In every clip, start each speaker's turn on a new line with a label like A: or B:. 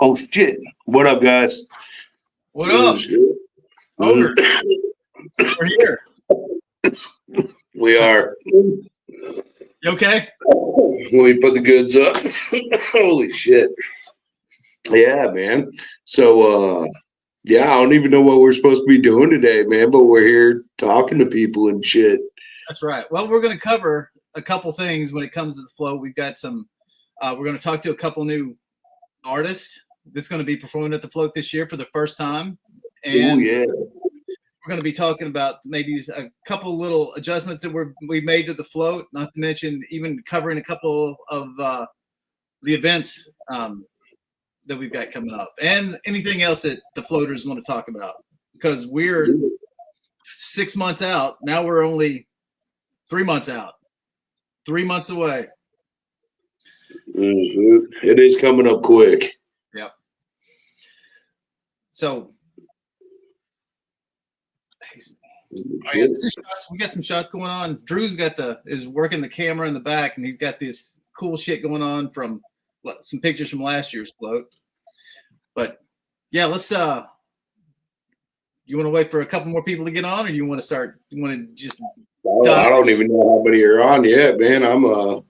A: Oh shit! What up, guys?
B: What up? Ogre. We're here.
A: We are.
B: You okay?
A: We put the goods up. Holy shit! Yeah, man. So, yeah, I don't even know what we're supposed to be doing today, man. But we're here talking to people and shit.
B: That's right. Well, we're going to cover a couple things when it comes to the flow. We've got some. We're going to talk to a couple new artists that's going to be performing at the float this year for the first time, and
A: yeah.
B: we're going to be talking about maybe a couple little adjustments that we've made to the float. Not to mention even covering a couple of the events that we've got coming up, and anything else that the floaters want to talk about. Because we're 6 months out now. We're only 3 months out. 3 months away.
A: It is coming up quick.
B: Yep. So we got some shots going on. Drew's is working the camera in the back, and he's got this cool shit going on from some pictures from last year's float. But yeah, let's you want to wait for a couple more people to get on, or you want to start? You want to just?
A: I don't even know how many are on yet, man.
B: I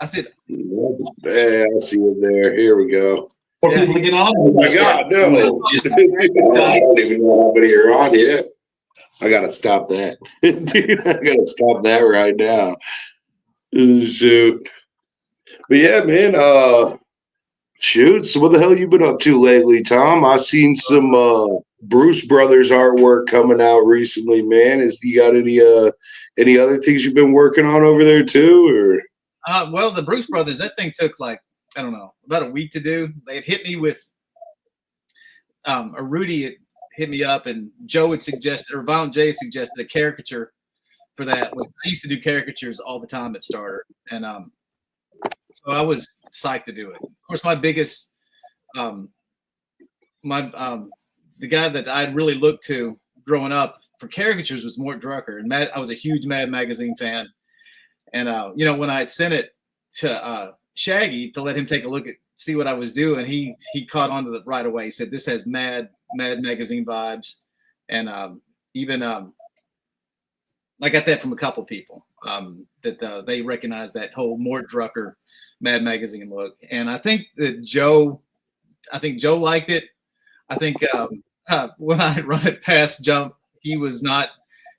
B: said.
A: Yeah, I see it there. Here we go.
B: More people to get on.
A: Oh my God, no! I don't even know how many are on yet. I gotta stop that, dude. I gotta stop that right now. Shoot. But yeah, man. Shoot. So what the hell you been up to lately, Tom? I seen some Bruce Brothers artwork coming out recently, man. You got any other things you've been working on over there too, or?
B: Well, the Bruce Brothers, that thing took like, I don't know, about a week to do. They had hit me with Rudy had hit me up, and Joe had suggested, or Violent J suggested a caricature for that. I used to do caricatures all the time at Starter, and so I was psyched to do it. Of course, my biggest, the guy that I'd really looked to growing up for caricatures was Mort Drucker, and I was a huge Mad Magazine fan. And when I had sent it to Shaggy to let him take a look at, see what I was doing, he caught on to it right away. He said, "This has Mad Magazine vibes," and even I got that from a couple people that they recognize that whole Mort Drucker Mad Magazine look. And I think that Joe liked it. I think when I run it past Jump, he was not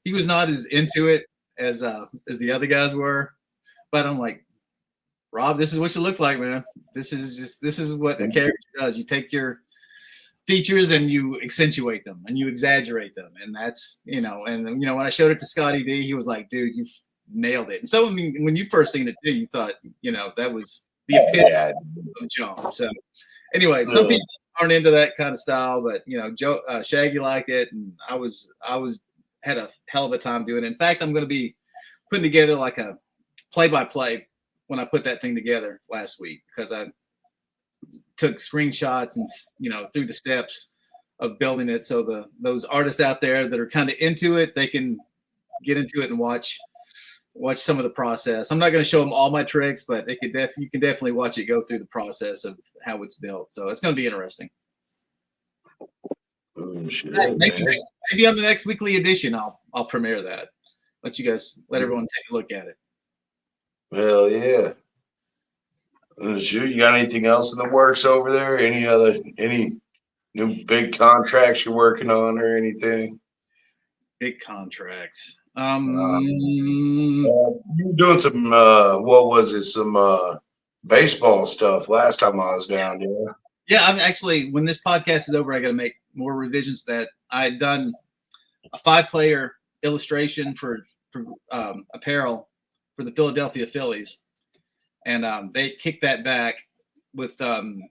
B: as into it as the other guys were. But I'm like, Rob, this is what you look like, man. This is what a character does. You take your features and you accentuate them and you exaggerate them. And that's, when I showed it to Scotty D, he was like, dude, you nailed it. And so, I mean, when you first seen it too, you thought, that was the epitome of Jump. So anyway, some people aren't into that kind of style, but Joe, Shaggy liked it. And I had a hell of a time doing it. In fact, I'm going to be putting together like a play-by-play when I put that thing together last week, because I took screenshots and through the steps of building it, so those artists out there that are kind of into it, they can get into it and watch some of the process. I'm not going to show them all my tricks, but you can definitely watch it go through the process of how it's built. So it's going to be interesting. Maybe on the next weekly edition, I'll premiere that. Let everyone take a look at it.
A: Hell yeah. Sure. You got anything else in the works over there? Any new big contracts you're working on or anything?
B: Big contracts.
A: You were doing some what was it? Some baseball stuff last time I was down there.
B: Yeah, I'm actually, when this podcast is over, I got to make more revisions to that. I had done a 5-player illustration for apparel for the Philadelphia Phillies, and they kicked that back with some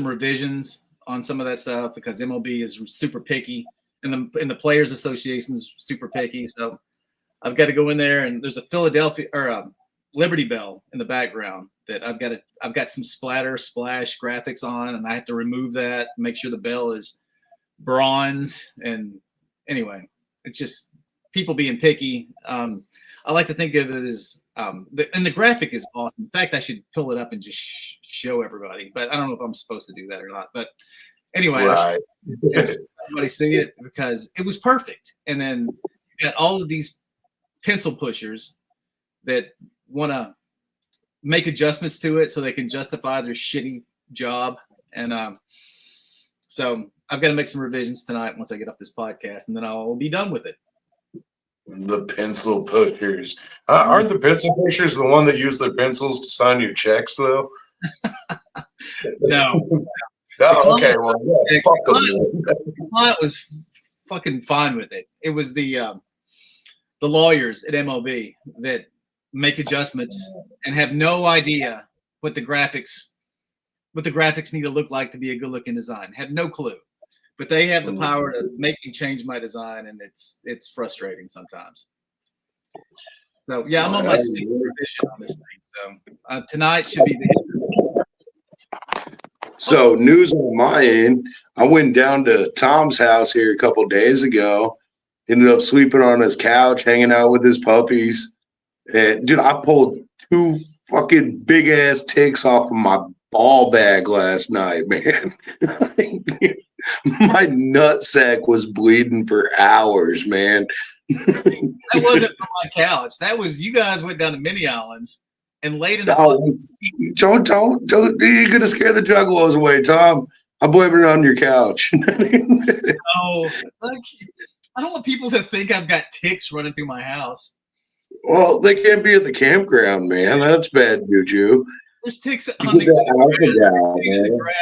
B: revisions on some of that stuff, because MLB is super picky, and the Players Association is super picky. So I've got to go in there, and there's a Philadelphia or a Liberty Bell in the background that I've got some splash graphics on, and I have to remove that, make sure the bell is bronze. And anyway, it's just people being picky. I like to think of it as, and the graphic is awesome. In fact, I should pull it up and just show everybody, but I don't know if I'm supposed to do that or not. But anyway,
A: Right.
B: and just let everybody see it because it was perfect. And then you got all of these pencil pushers that want to make adjustments to it so they can justify their shitty job. And so I've got to make some revisions tonight once I get off this podcast, and then I'll be done with it.
A: The pencil pushers. Aren't the pencil pushers the one that use their pencils to sign your checks, though?
B: No.
A: Oh, okay. Well, yeah, fuck them.
B: The client was fucking fine with it. It was the lawyers at MLB that make adjustments and have no idea what the graphics need to look like to be a good looking design. Have no clue. But they have the power to make me change my design, and it's frustrating sometimes. So yeah, I'm on my 6th revision on this thing. So tonight should be the end.
A: So news on my end, I went down to Tom's house here a couple days ago. Ended up sleeping on his couch, hanging out with his puppies. And dude, I pulled 2 fucking big ass ticks off of my ball bag last night, man. My nutsack was bleeding for hours, man.
B: That wasn't from my couch. That was you guys went down to Mini Islands and laid in the
A: don't you're gonna scare the juggalos away, Tom. I blame it on your couch.
B: Oh, like, I don't want people to think I've got ticks running through my house.
A: Well, they can't be at the campground, man. That's bad juju.
B: There's ticks on the grass.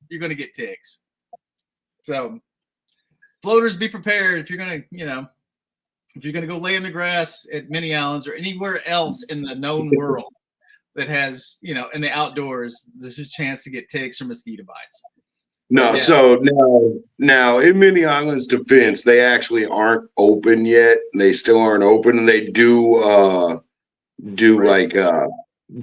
B: You're gonna get ticks. So floaters, be prepared if you're gonna go lay in the grass at Mini Islands or anywhere else in the known world that has, in the outdoors, there's a chance to get ticks or mosquito bites.
A: No, yeah. So now in Mini Islands defense, they actually aren't open yet. They still aren't open, and they do like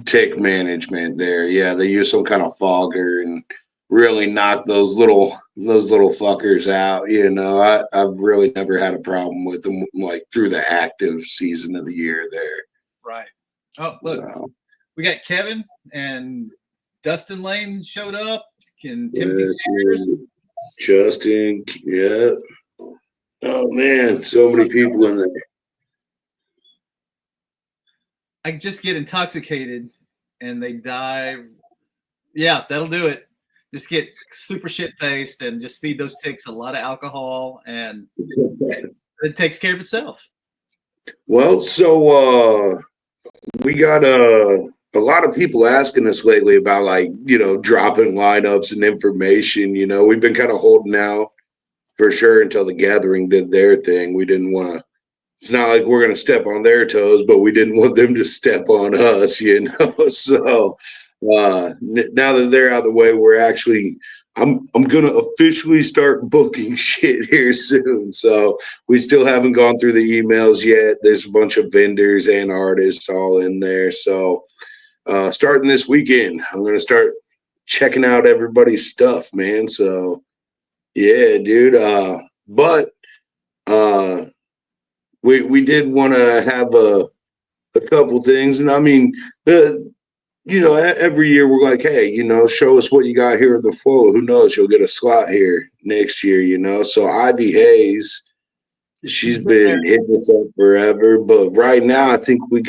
A: tick management there. Yeah, they use some kind of fogger and really knock those little fuckers out. I've really never had a problem with them like through the active season of the year there.
B: Right. Oh, look, we got Kevin and Dustin Lane showed up. And Timothy Sanders.
A: Justin, yeah. Oh man, so many people in there.
B: I just get intoxicated and they die. Yeah, that'll do it. Just get super shit faced and just feed those ticks a lot of alcohol, and it takes care of itself.
A: Well, so we got a lot of people asking us lately about dropping lineups and information. We've been kind of holding out for sure until the Gathering did their thing. We didn't want to. It's not like we're going to step on their toes, but we didn't want them to step on us. So now that they're out of the way, we're actually. I'm going to officially start booking shit here soon. So we still haven't gone through the emails yet. There's a bunch of vendors and artists all in there. So starting this weekend, I'm going to start checking out everybody's stuff, man. So yeah, dude. But we did want to have a couple things. And I mean, every year we're like, hey, show us what you got here at the Float. Who knows? You'll get a slot here next year, So Ivy Hayes, she's been hitting us up forever. But right now, I think we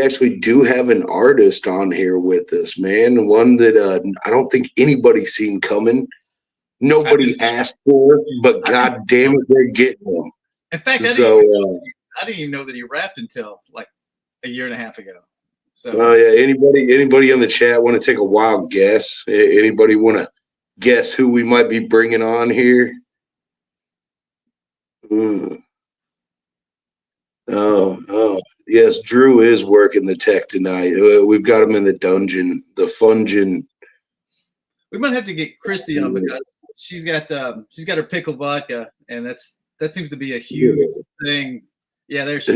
A: actually do have an artist on here with us, man. One that I don't think anybody's seen coming. Nobody asked for, but god damn it, they're getting them.
B: In fact, I didn't even know that he rapped until like a year and a half ago. So
A: yeah, anybody on the chat want to take a wild guess? Anybody want to guess who we might be bringing on here? Oh, yes, Drew is working the tech tonight. We've got him in the dungeon, the Fungin.
B: We might have to get Christy on because she's got her pickled vodka, and that seems to be a huge thing. Yeah, there's.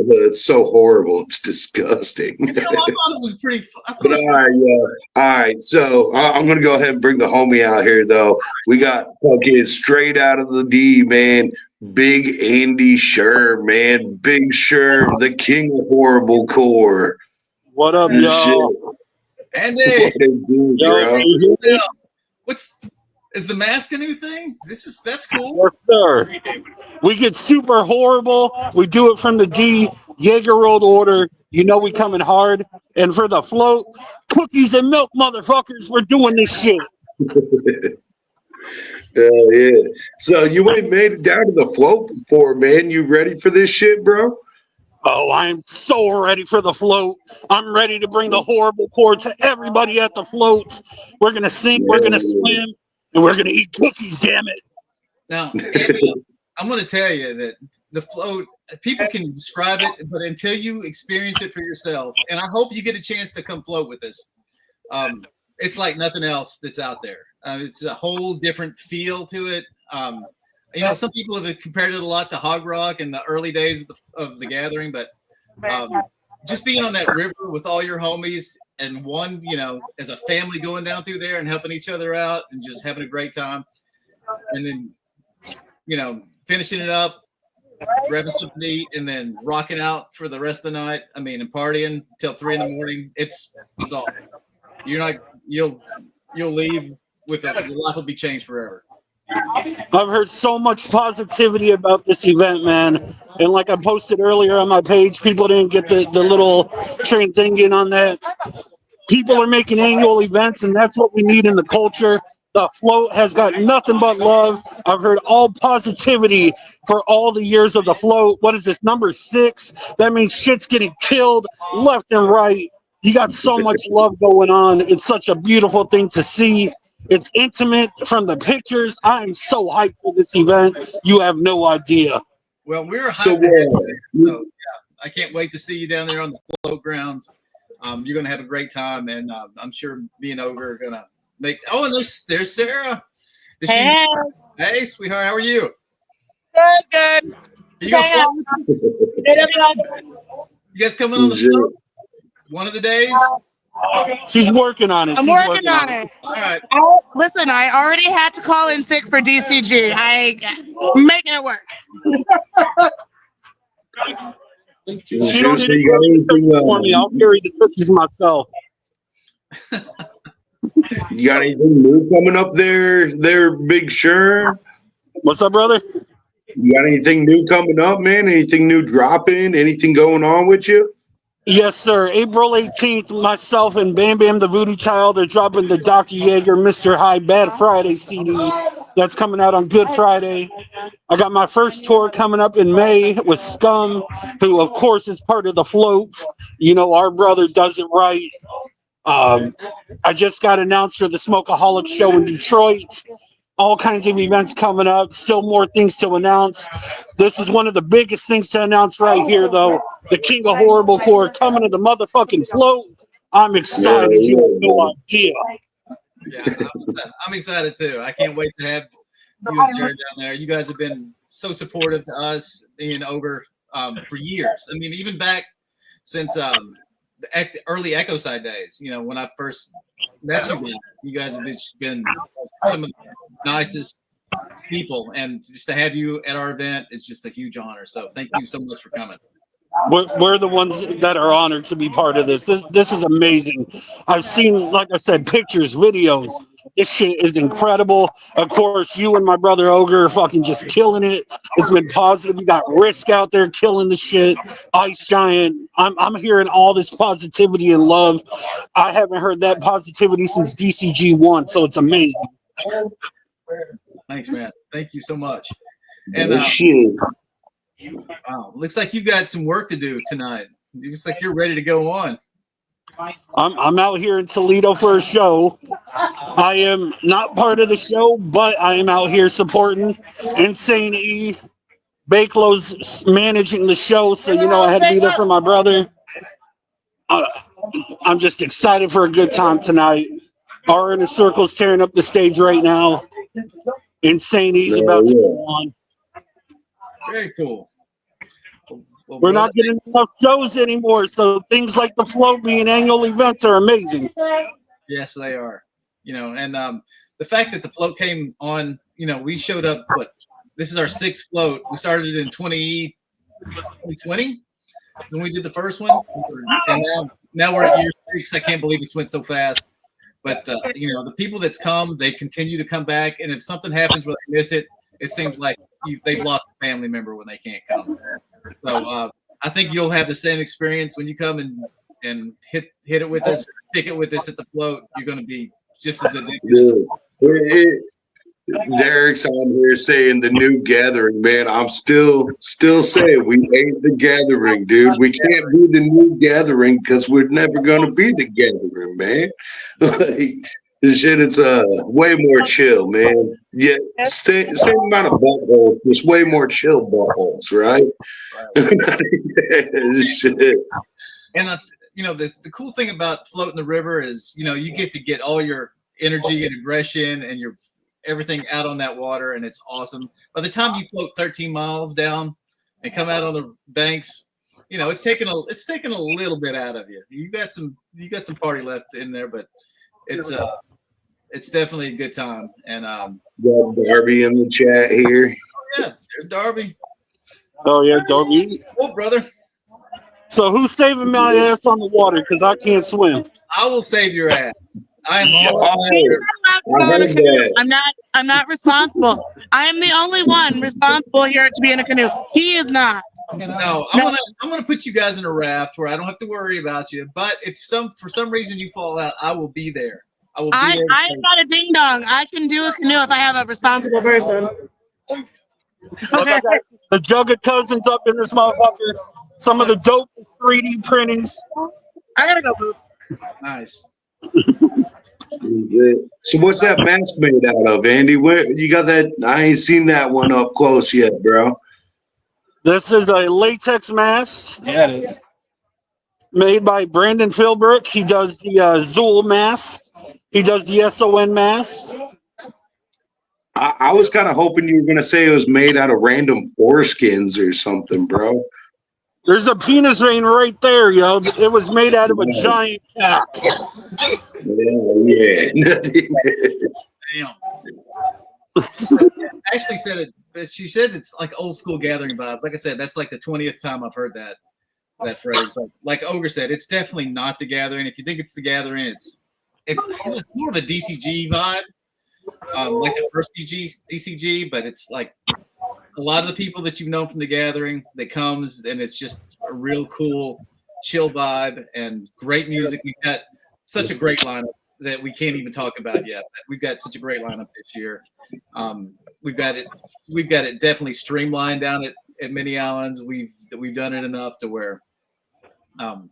A: It's so horrible. It's disgusting.
B: I thought it was pretty fun.
A: But all right. So I'm gonna go ahead and bring the homie out here, though. We got fucking straight out of the D, man. Big Andy Sherm, man. Big Sherm, the king of horrible core.
C: What up,
A: This shit.
C: y'all?
B: Andy,
A: What a dude,
C: Yo,
A: bro.
C: can you hear me?
B: what's is the mask a new thing? That's cool.
C: Yes, sir. We get super horrible. We do it from the D Jaeger rolled order. You know we coming hard. And for the float, cookies and milk, motherfuckers. We're doing this shit.
A: Hell yeah. So you ain't made it down to the float before, man. You ready for this shit, bro?
C: Oh, I am so ready for the float. I'm ready to bring the horrible core to everybody at the float. We're gonna sink, we're gonna swim, and we're gonna eat cookies. Damn it!
B: Now, I'm going to tell you that the float, people can describe it, but until you experience it for yourself, and I hope you get a chance to come float with us. It's like nothing else that's out there. It's a whole different feel to it. Some people have compared it a lot to Hog Rock in the early days of the gathering, but just being on that river with all your homies and one, as a family going down through there and helping each other out and just having a great time. And then, finishing it up, grabbing something to eat, and then rocking out for the rest of the night. I mean, and partying till 3 a.m. It's awesome. You'll leave with your life will be changed forever.
C: I've heard so much positivity about this event, man. And like I posted earlier on my page, people didn't get the little transingent on that. People are making annual events, and that's what we need in the culture. The float has got nothing but love. I've heard all positivity for all the years of the float. What is this, number 6? That means shit's getting killed left and right. You got so much love going on. It's such a beautiful thing to see. It's intimate from the pictures. I'm so hyped for this event. You have no idea.
B: Well, we're
A: So,
B: hyped. So I can't wait to see you down there on the float grounds. You're going to have a great time, and I'm sure me and Ogre are going to make. Oh, and there's Sarah. Hey, sweetheart, how are you?
D: Good.
B: You guys coming on the float one of the days?
C: She's working on it.
D: I'm working on it.
B: All right.
D: Listen, I already had to call in sick for DCG. I'm making it work.
C: She don't need to carry the cookies for me. I'll carry the cookies myself.
A: You got anything new coming up there, Big Sherm?
C: What's up, brother?
A: You got anything new coming up, man? Anything new dropping? Anything going on with you?
C: Yes, sir. April 18th, myself and Bam Bam the Voodoo Child are dropping the Dr. Jaeger Mr. High Bad Friday CD. That's coming out on Good Friday. I got my first tour coming up in May with Scum, who, of course, is part of the float. Our brother does it right. I just got announced for the Smokeaholic show in Detroit. All kinds of events coming up. Still more things to announce. This is one of the biggest things to announce right here, though. The King of Horrible Core coming to the motherfucking float. I'm excited. You have no idea.
B: Yeah, I'm excited too. I can't wait to have you and Sarah down there. You guys have been so supportive to us and Ogre for years. I mean, even back since the early Echo Side days. When I first met you guys have just been some of the nicest people, and just to have you at our event is just a huge honor. So thank you so much for coming.
C: We're the ones that are honored to be part of this. This is amazing. I've seen, like I said, pictures, videos. This shit is incredible. Of course, you and my brother Ogre are fucking just killing it. It's been positive. You got Risk out there killing the shit. Ice Giant. I'm hearing all this positivity and love. I haven't heard that positivity since DCG 1, so it's amazing.
B: Thanks, man. Thank you so much. And wow, looks like you've got some work to do tonight. It looks like you're ready to go on.
C: I'm out here in Toledo for a show. I am not part of the show, but I am out here supporting Insane E. Bakelow's managing the show, so I had to be there for my brother. I'm just excited for a good time tonight. Our Inner Circle's tearing up the stage right now. Insane E's about to go on.
B: Very cool. Well,
C: we're not getting enough shows anymore, so things like the float being annual events are amazing.
B: Yes, they are. And the fact that the float came on, we showed up this is our 6th float. We started in 2020 when we did the first one, and now we're at year 6. I can't believe it's went so fast. But the people that's come, they continue to come back, and if something happens where they miss it, it seems like they've lost a family member when they can't come. So I think you'll have the same experience when you come and hit it with us, pick it with us at the float. You're going to be just as addicted.
A: Derek's on here saying the new gathering, man. I'm still saying we ain't the gathering, dude. We can't be the new gathering because we're never gonna be the gathering, man. Like, this shit is way more chill, man. Yeah, same amount of buttholes, just way more chill buttholes, right? Shit.
B: And the cool thing about floating the river is you get all your energy and aggression and your everything out on that water, and it's awesome. By the time you float 13 miles down and come out on the banks, it's taken a little bit out of you. You got some party left in there, but it's definitely a good time. And
A: got Darby in the chat here.
B: Yeah, there's Darby.
C: Oh yeah, Darby.
B: Oh brother.
C: So who's saving my ass on the water? Because I can't swim.
B: I will save your ass. I am all
D: I'm not responsible. I am the only one responsible here to be in a canoe. He is not.
B: No, I'm gonna put you guys in a raft where I don't have to worry about you. But if for some reason you fall out, I will be there. I am
D: not a ding dong. I can do a canoe if I have a responsible person.
C: Okay. The jug of cousins up in this motherfucker. Some of the dopest 3D printings.
D: I gotta go poop.
B: Nice.
A: So what's that mask made out of, Andy? Where you got that? I ain't seen that one up close yet, bro.
C: This is a latex mask.
E: Yeah, it is.
C: Made by Brandon Philbrook. He does the Zool mask. He does the SON mask.
A: I was kind of hoping you were gonna say it was made out of random foreskins or something, bro.
C: There's a penis vein right there, yo. It was made out of a giant cock.
A: Yeah.
B: Damn. Ashley said it, but she said it's like old school gathering vibes. Like I said, that's like the 20th time I've heard that phrase. But like Ogre said, it's definitely not the gathering. If you think it's the gathering, it's more of a DCG vibe, like the first DCG, but it's like a lot of the people that you've known from the gathering that comes, and it's just a real cool, chill vibe and great music. We've got such a great lineup that we can't even talk about yet. We've got such a great lineup this year. We've got it definitely streamlined down at Mini Islands. We've done it enough to where all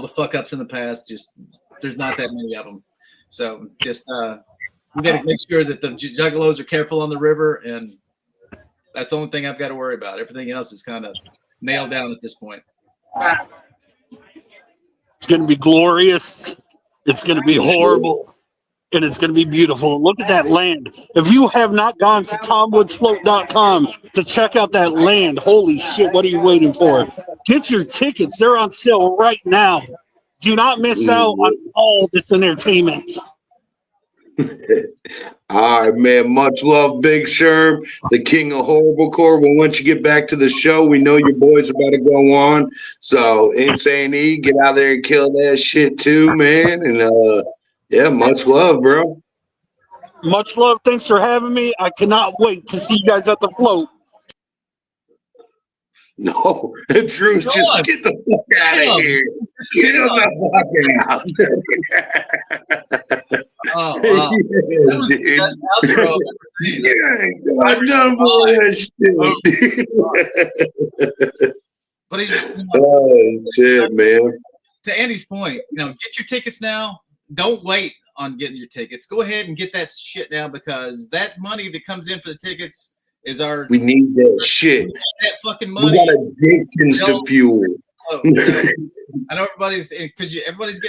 B: the fuck ups in the past, just there's not that many of them. So just we got to make sure that the juggalos are careful on the river, and that's the only thing I've got to worry about. Everything else is kind of nailed down at this point.
C: It's going to be glorious. It's going to be horrible. And it's going to be beautiful. Look at that land. If you have not gone to tomwoodsfloat.com to check out that land, holy shit, what are you waiting for? Get your tickets. They're on sale right now. Do not miss out on all this entertainment.
A: All right, man. Much love, Big Sherm, the king of horriblecore. Well, once you get back to the show, we know your boys about to go on. So, Insane E, get out there and kill that shit too, man. And yeah, much love, bro.
C: Much love. Thanks for having me. I cannot wait to see you guys at the float.
A: No, Drew, just get the fuck out of here. Get the fuck out.
B: Oh, wow. That was the best outro I've ever seen. But
A: oh, shit, man.
B: To Andy's point, get your tickets now. Don't wait on getting your tickets. Go ahead and get that shit now, because that money that comes in for the tickets is
A: we need that shit.
B: That fucking money.
A: We got addictions to fuel.
B: I know everybody's getting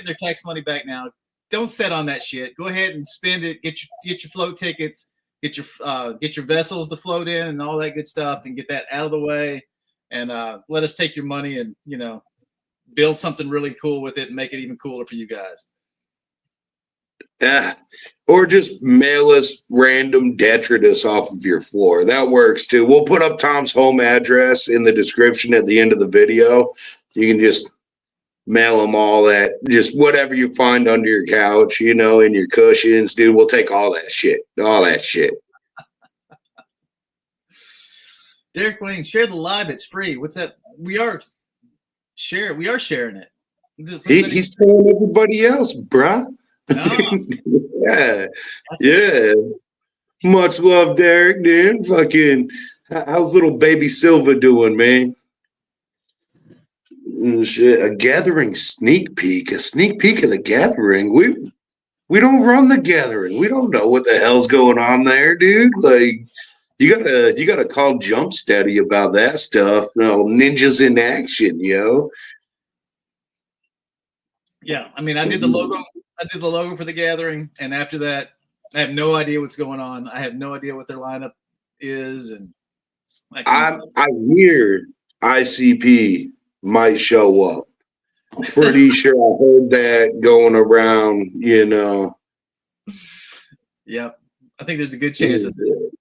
B: their tax money back now. Don't sit on that shit. Go ahead and spend it. Get your float tickets. Get your vessels to float in and all that good stuff, and get that out of the way. And let us take your money and build something really cool with it and make it even cooler for you guys.
A: Yeah. Or just mail us random detritus off of your floor. That works too. We'll put up Tom's home address in the description at the end of the video. You can just mail them all at just whatever you find under your couch, you know, in your cushions, dude. We'll take all that shit. All that shit.
B: Derek Wayne, share the live. It's free. What's that? We are sharing it.
A: He's telling everybody else, bruh.
B: Oh,
A: Yeah. Yeah. Much love, Derek, dude. Fucking, how's little baby Silva doing, man? Shit, a gathering sneak peek, a sneak peek of the gathering. We don't run the gathering. We don't know what the hell's going on there, dude. Like, you gotta call Jump Steady about that stuff. No, ninjas in action, yo.
B: yeah. I mean, I did the logo. I did the logo for the gathering, and after that, I have no idea what's going on. I have no idea what their lineup is, and
A: I hear ICP might show up. I'm pretty sure I heard that going around, you know.
B: Yep. I think there's a good chance of it.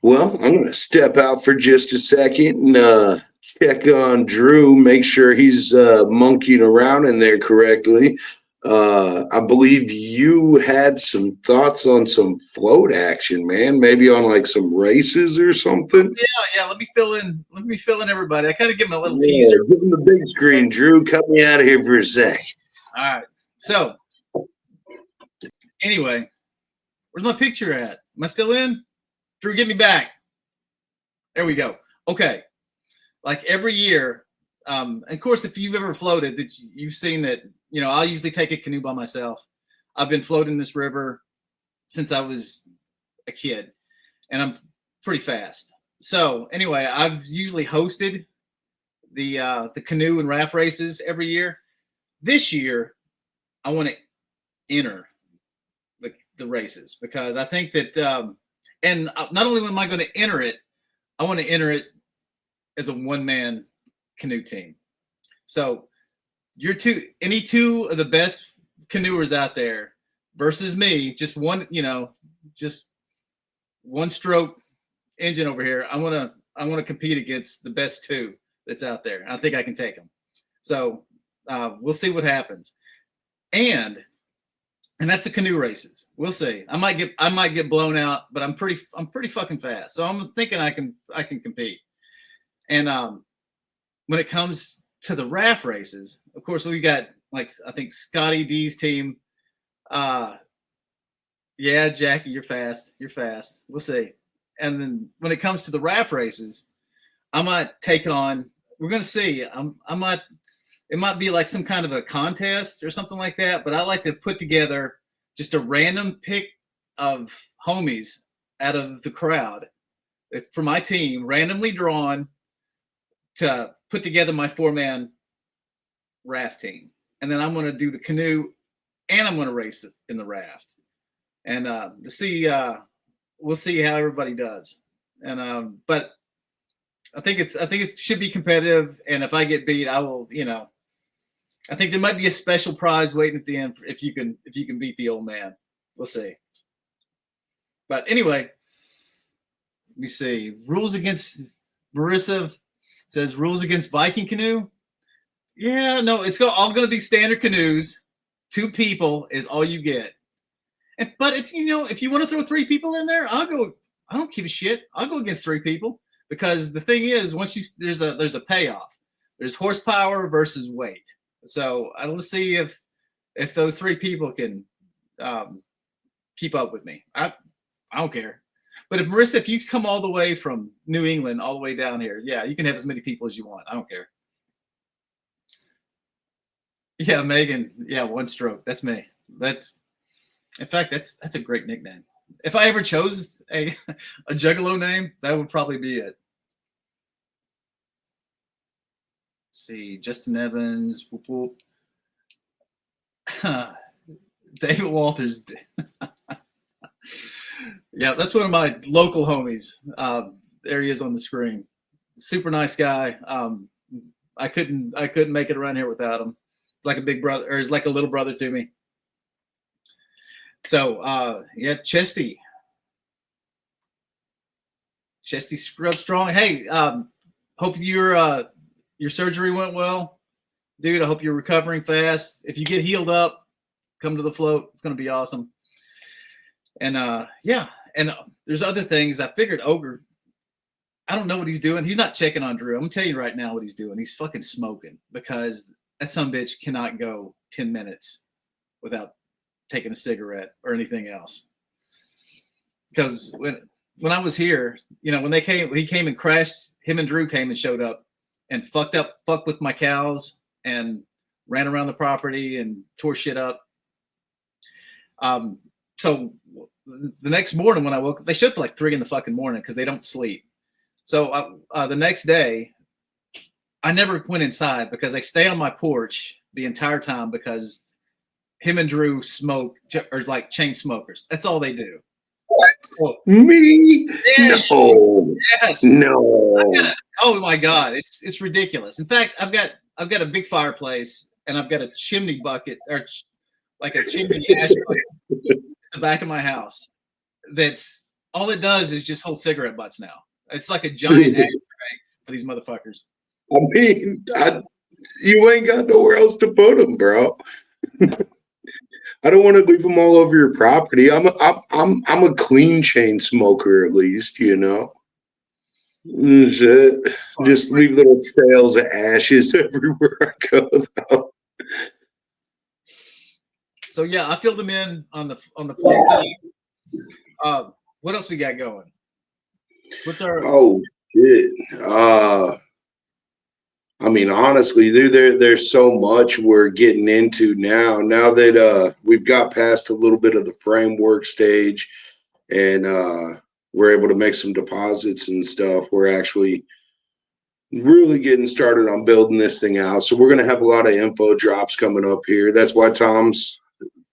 A: Well, I'm going to step out for just a second and check on Drew, make sure he's monkeying around in there correctly. I believe you had some thoughts on some float action, man. Maybe on like some races or something.
B: Yeah. Let me fill in. Let me fill in everybody. I kind of give them a little teaser.
A: Give him the big screen, Drew. Cut me out of here for a sec.
B: All right. So, anyway, where's my picture at? Am I still in? Drew, get me back. There we go. Okay. Like every year, of course, if you've ever floated, that you've seen that, you know, I'll usually take a canoe by myself. I've been floating this river since I was a kid, and I'm pretty fast. So anyway, I've usually hosted the canoe and raft races every year. This year, I want to enter the races because I think that, and not only am I going to enter it, I want to enter it as a one-man canoe team. So any two of the best canoers out there versus me, just one, you know, just one stroke engine over here. I want to compete against the best two that's out there. I think I can take them. So we'll see what happens. And that's the canoe races. We'll see. I might get blown out, but I'm pretty fucking fast. So I'm thinking I can compete. And when it comes to the raft races, of course, we got like I think Scotty D's team. Yeah, Jackie, you're fast. You're fast. We'll see. And then when it comes to the raft races, I might take on. We're gonna see. It might be like some kind of a contest or something like that. But I like to put together just a random pick of homies out of the crowd. It's for my team, randomly drawn, to put together my 4-man raft team. And then I'm going to do the canoe and I'm going to race in the raft. And to see, we'll see how everybody does. And but I think it should be competitive. And if I get beat, I will, you know, I think there might be a special prize waiting at the end if you can beat the old man. We'll see. But anyway, let me see. Rules against Marissa says rules against Viking canoe. Yeah, no, it's all going to be standard canoes. 2 people is all you get. But if you want to throw 3 people in there, I'll go. I don't give a shit. I'll go against 3 people because the thing is, there's a payoff. There's horsepower versus weight. So let's see if those 3 people can keep up with me. I don't care. But if you come all the way from New England all the way down here, yeah, you can have as many people as you want. I don't care. Yeah, Megan. Yeah, 1 stroke. That's me. In fact, that's a great nickname. If I ever chose a juggalo name, that would probably be it. Let's see, Justin Evans. Whoop, whoop. David Walters. Yeah, that's one of my local homies. There he is on the screen. Super nice guy. I couldn't make it around here without him. Like a big brother, or he's like a little brother to me. So yeah, Chesty scrub strong. Hey, hope your surgery went well, dude. I hope you're recovering fast. If you get healed up, come to the float. It's gonna be awesome. And yeah, and there's other things. I figured Ogre, I don't know what he's doing. He's not checking on Drew. I'm gonna tell you right now what he's doing. He's fucking smoking, because that son of a bitch cannot go 10 minutes without taking a cigarette or anything else. Because when I was here, when he came and crashed, him and Drew came and showed up and fucked with my cows and ran around the property and tore shit up. So the next morning when I woke up, they showed up like 3 in the fucking morning because they don't sleep. So the next day, I never went inside because they stay on my porch the entire time, because him and Drew smoke, or like chain smokers. That's all they do.
A: What? Me?
B: Yeah.
A: No.
B: Yes.
A: No.
B: Oh my God, it's ridiculous. In fact, I've got a big fireplace, and I've got a chimney bucket, or like a chimney ash bucket at the back of my house. That's all it does is just hold cigarette butts now. It's like a giant ashtray for these motherfuckers.
A: I mean, you ain't got nowhere else to put them, bro. I don't want to leave them all over your property. I'm a clean chain smoker, at least, Just leave little trails of ashes everywhere I go. Though.
B: So yeah, I filled them in on the float today. What else we got going? What's our?
A: Oh shit. I mean, honestly, there's so much we're getting into now. Now that we've got past a little bit of the framework stage, and we're able to make some deposits and stuff, we're actually really getting started on building this thing out. So we're gonna have a lot of info drops coming up here. That's why Tom's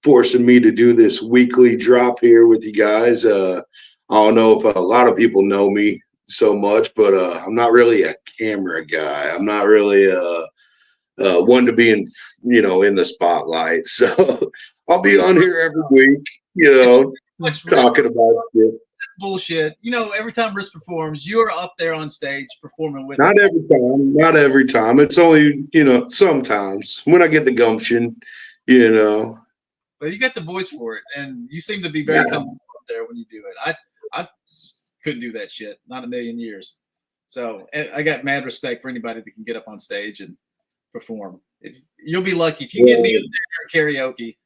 A: forcing me to do this weekly drop here with you guys. I don't know if a lot of people know me so much, but I'm not really a camera guy. I'm not really one to be in the spotlight. So I'll be on here every week, talking about it.
B: Bullshit. Every time Risk performs, you're up there on stage performing with
A: Not every time. It's only, sometimes when I get the gumption,
B: But you got the voice for it, and you seem to be very comfortable up there when you do it. I couldn't do that shit, not a million years. So I got mad respect for anybody that can get up on stage and perform. You'll be lucky if you get me up there at karaoke.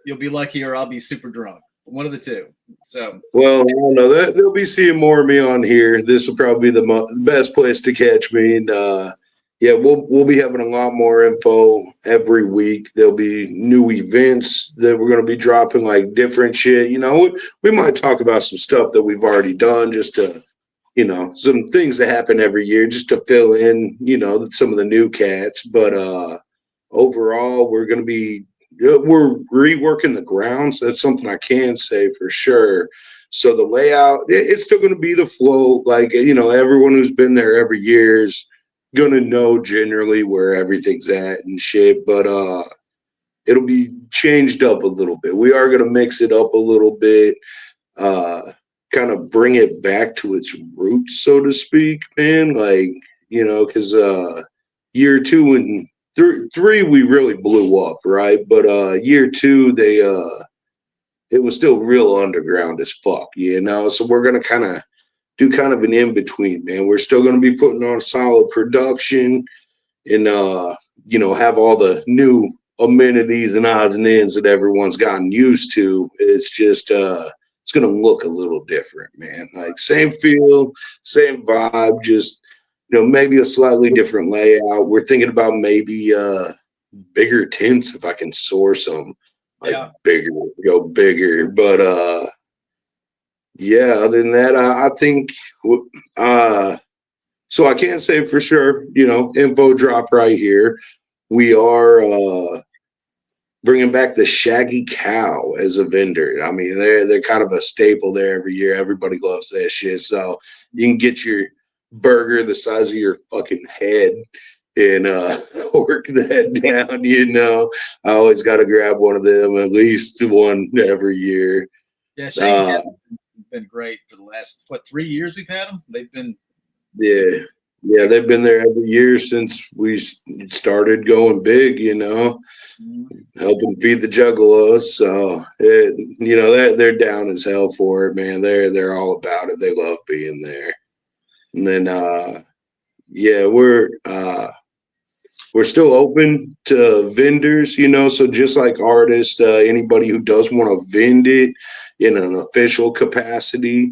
B: You'll be lucky, or I'll be super drunk. One of the two. So
A: well, I don't know. They'll be seeing more of me on here. This will probably be the best place to catch me. And yeah, we'll be having a lot more info every week. There'll be new events that we're going to be dropping, like different shit. We might talk about some stuff that we've already done, just to, some things that happen every year, just to fill in, some of the new cats. But overall, we're reworking the grounds. That's something I can say for sure. So the layout, it's still going to be the flow. Like, everyone who's been there every year is going to know generally where everything's at and shit. But it'll be changed up a little bit. We are going to mix it up a little bit, kind of bring it back to its roots, so to speak, man. Like, because year 2 and three we really blew up, right? But year 2 it was still real underground as fuck, so we're gonna kind of do kind of an in-between, man. We're still gonna be putting on solid production and have all the new amenities and odds and ends that everyone's gotten used to. It's just it's gonna look a little different, man. Like same feel, same vibe, just maybe a slightly different layout. We're thinking about maybe bigger tents if I can source them. Bigger, go bigger. But yeah, other than that, I think so I can't say for sure, info drop right here. We are bringing back the Shaggy Cow as a vendor. I mean, they're kind of a staple there every year. Everybody loves that shit. So you can get your burger the size of your fucking head and work that down. I always got to grab one of them, at least one every year.
B: Yeah, Shaggy Cat's been great for the last 3 years we've had them. They've been
A: yeah, they've been there every year since we started going big. Helping feed the Juggalos. So they're down as hell for it, man. They're all about it. They love being there. And then yeah, we're still open to vendors, so just like artists, anybody who does want to vend it in an official capacity,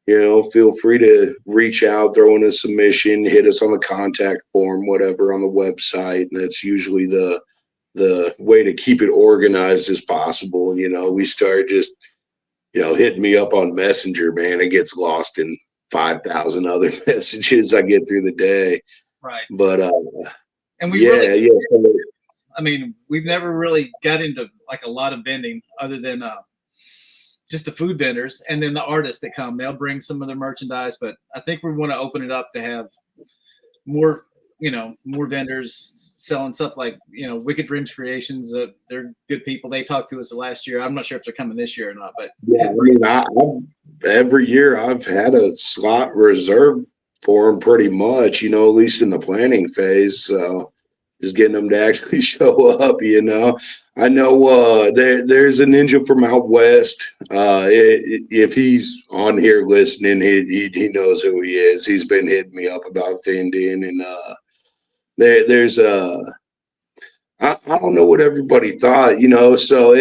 A: feel free to reach out, throw in a submission, hit us on the contact form, whatever, on the website. And that's usually the way to keep it organized as possible. We start just, hitting me up on Messenger, man. It gets lost in 5,000 other messages I get through the day.
B: right.
A: But
B: And we really,
A: yeah.
B: I mean, we've never really got into like a lot of vending other than just the food vendors, and then the artists that come. They'll bring some of their merchandise, but I think we want to open it up to have more, more vendors selling stuff like, Wicked Dreams Creations. They're good people. They talked to us last year. I'm not sure if they're coming this year or not, but
A: yeah, I mean, every year I've had a slot reserved for them pretty much, at least in the planning phase. So just getting them to actually show up, I know there's a ninja from out west. If he's on here listening, he knows who he is. He's been hitting me up about vending, and there's I don't know what everybody thought, so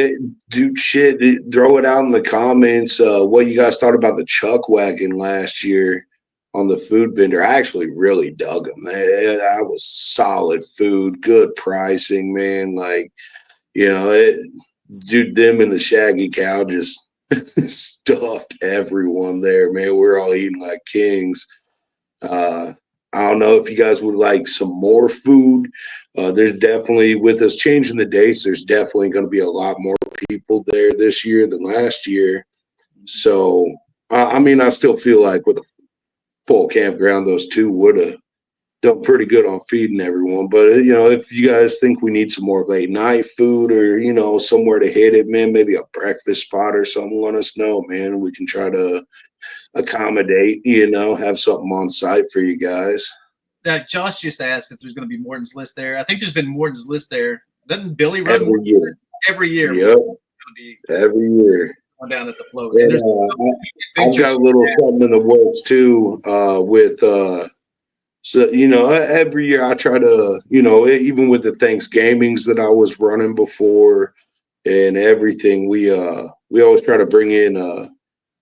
A: throw it out in the comments what you guys thought about the Chuck Wagon last year on the food vendor. I actually really dug them. That was solid food, good pricing, man. Like, them and the Shaggy Cow just stuffed everyone there, man. We're all eating like kings. I don't know if you guys would like some more food. There's definitely, with us changing the dates, there's definitely going to be a lot more people there this year than last year. So, I mean, I still feel like with a full campground, those two would have done pretty good on feeding everyone. But, if you guys think we need some more late night food or, somewhere to hit it, man, maybe a breakfast spot or something, let us know, man. We can try to accommodate, have something on site for you guys.
B: Josh just asked if there's going to be Morton's List there. I think there's been Morton's List there. Doesn't Billy run
A: Every year?
B: Every year.
A: Yep. Every year.
B: Down at the float.
A: And, I've got a little something in the works too, with so every year I try to, even with the Thanksgivings that I was running before and everything, we always try to bring in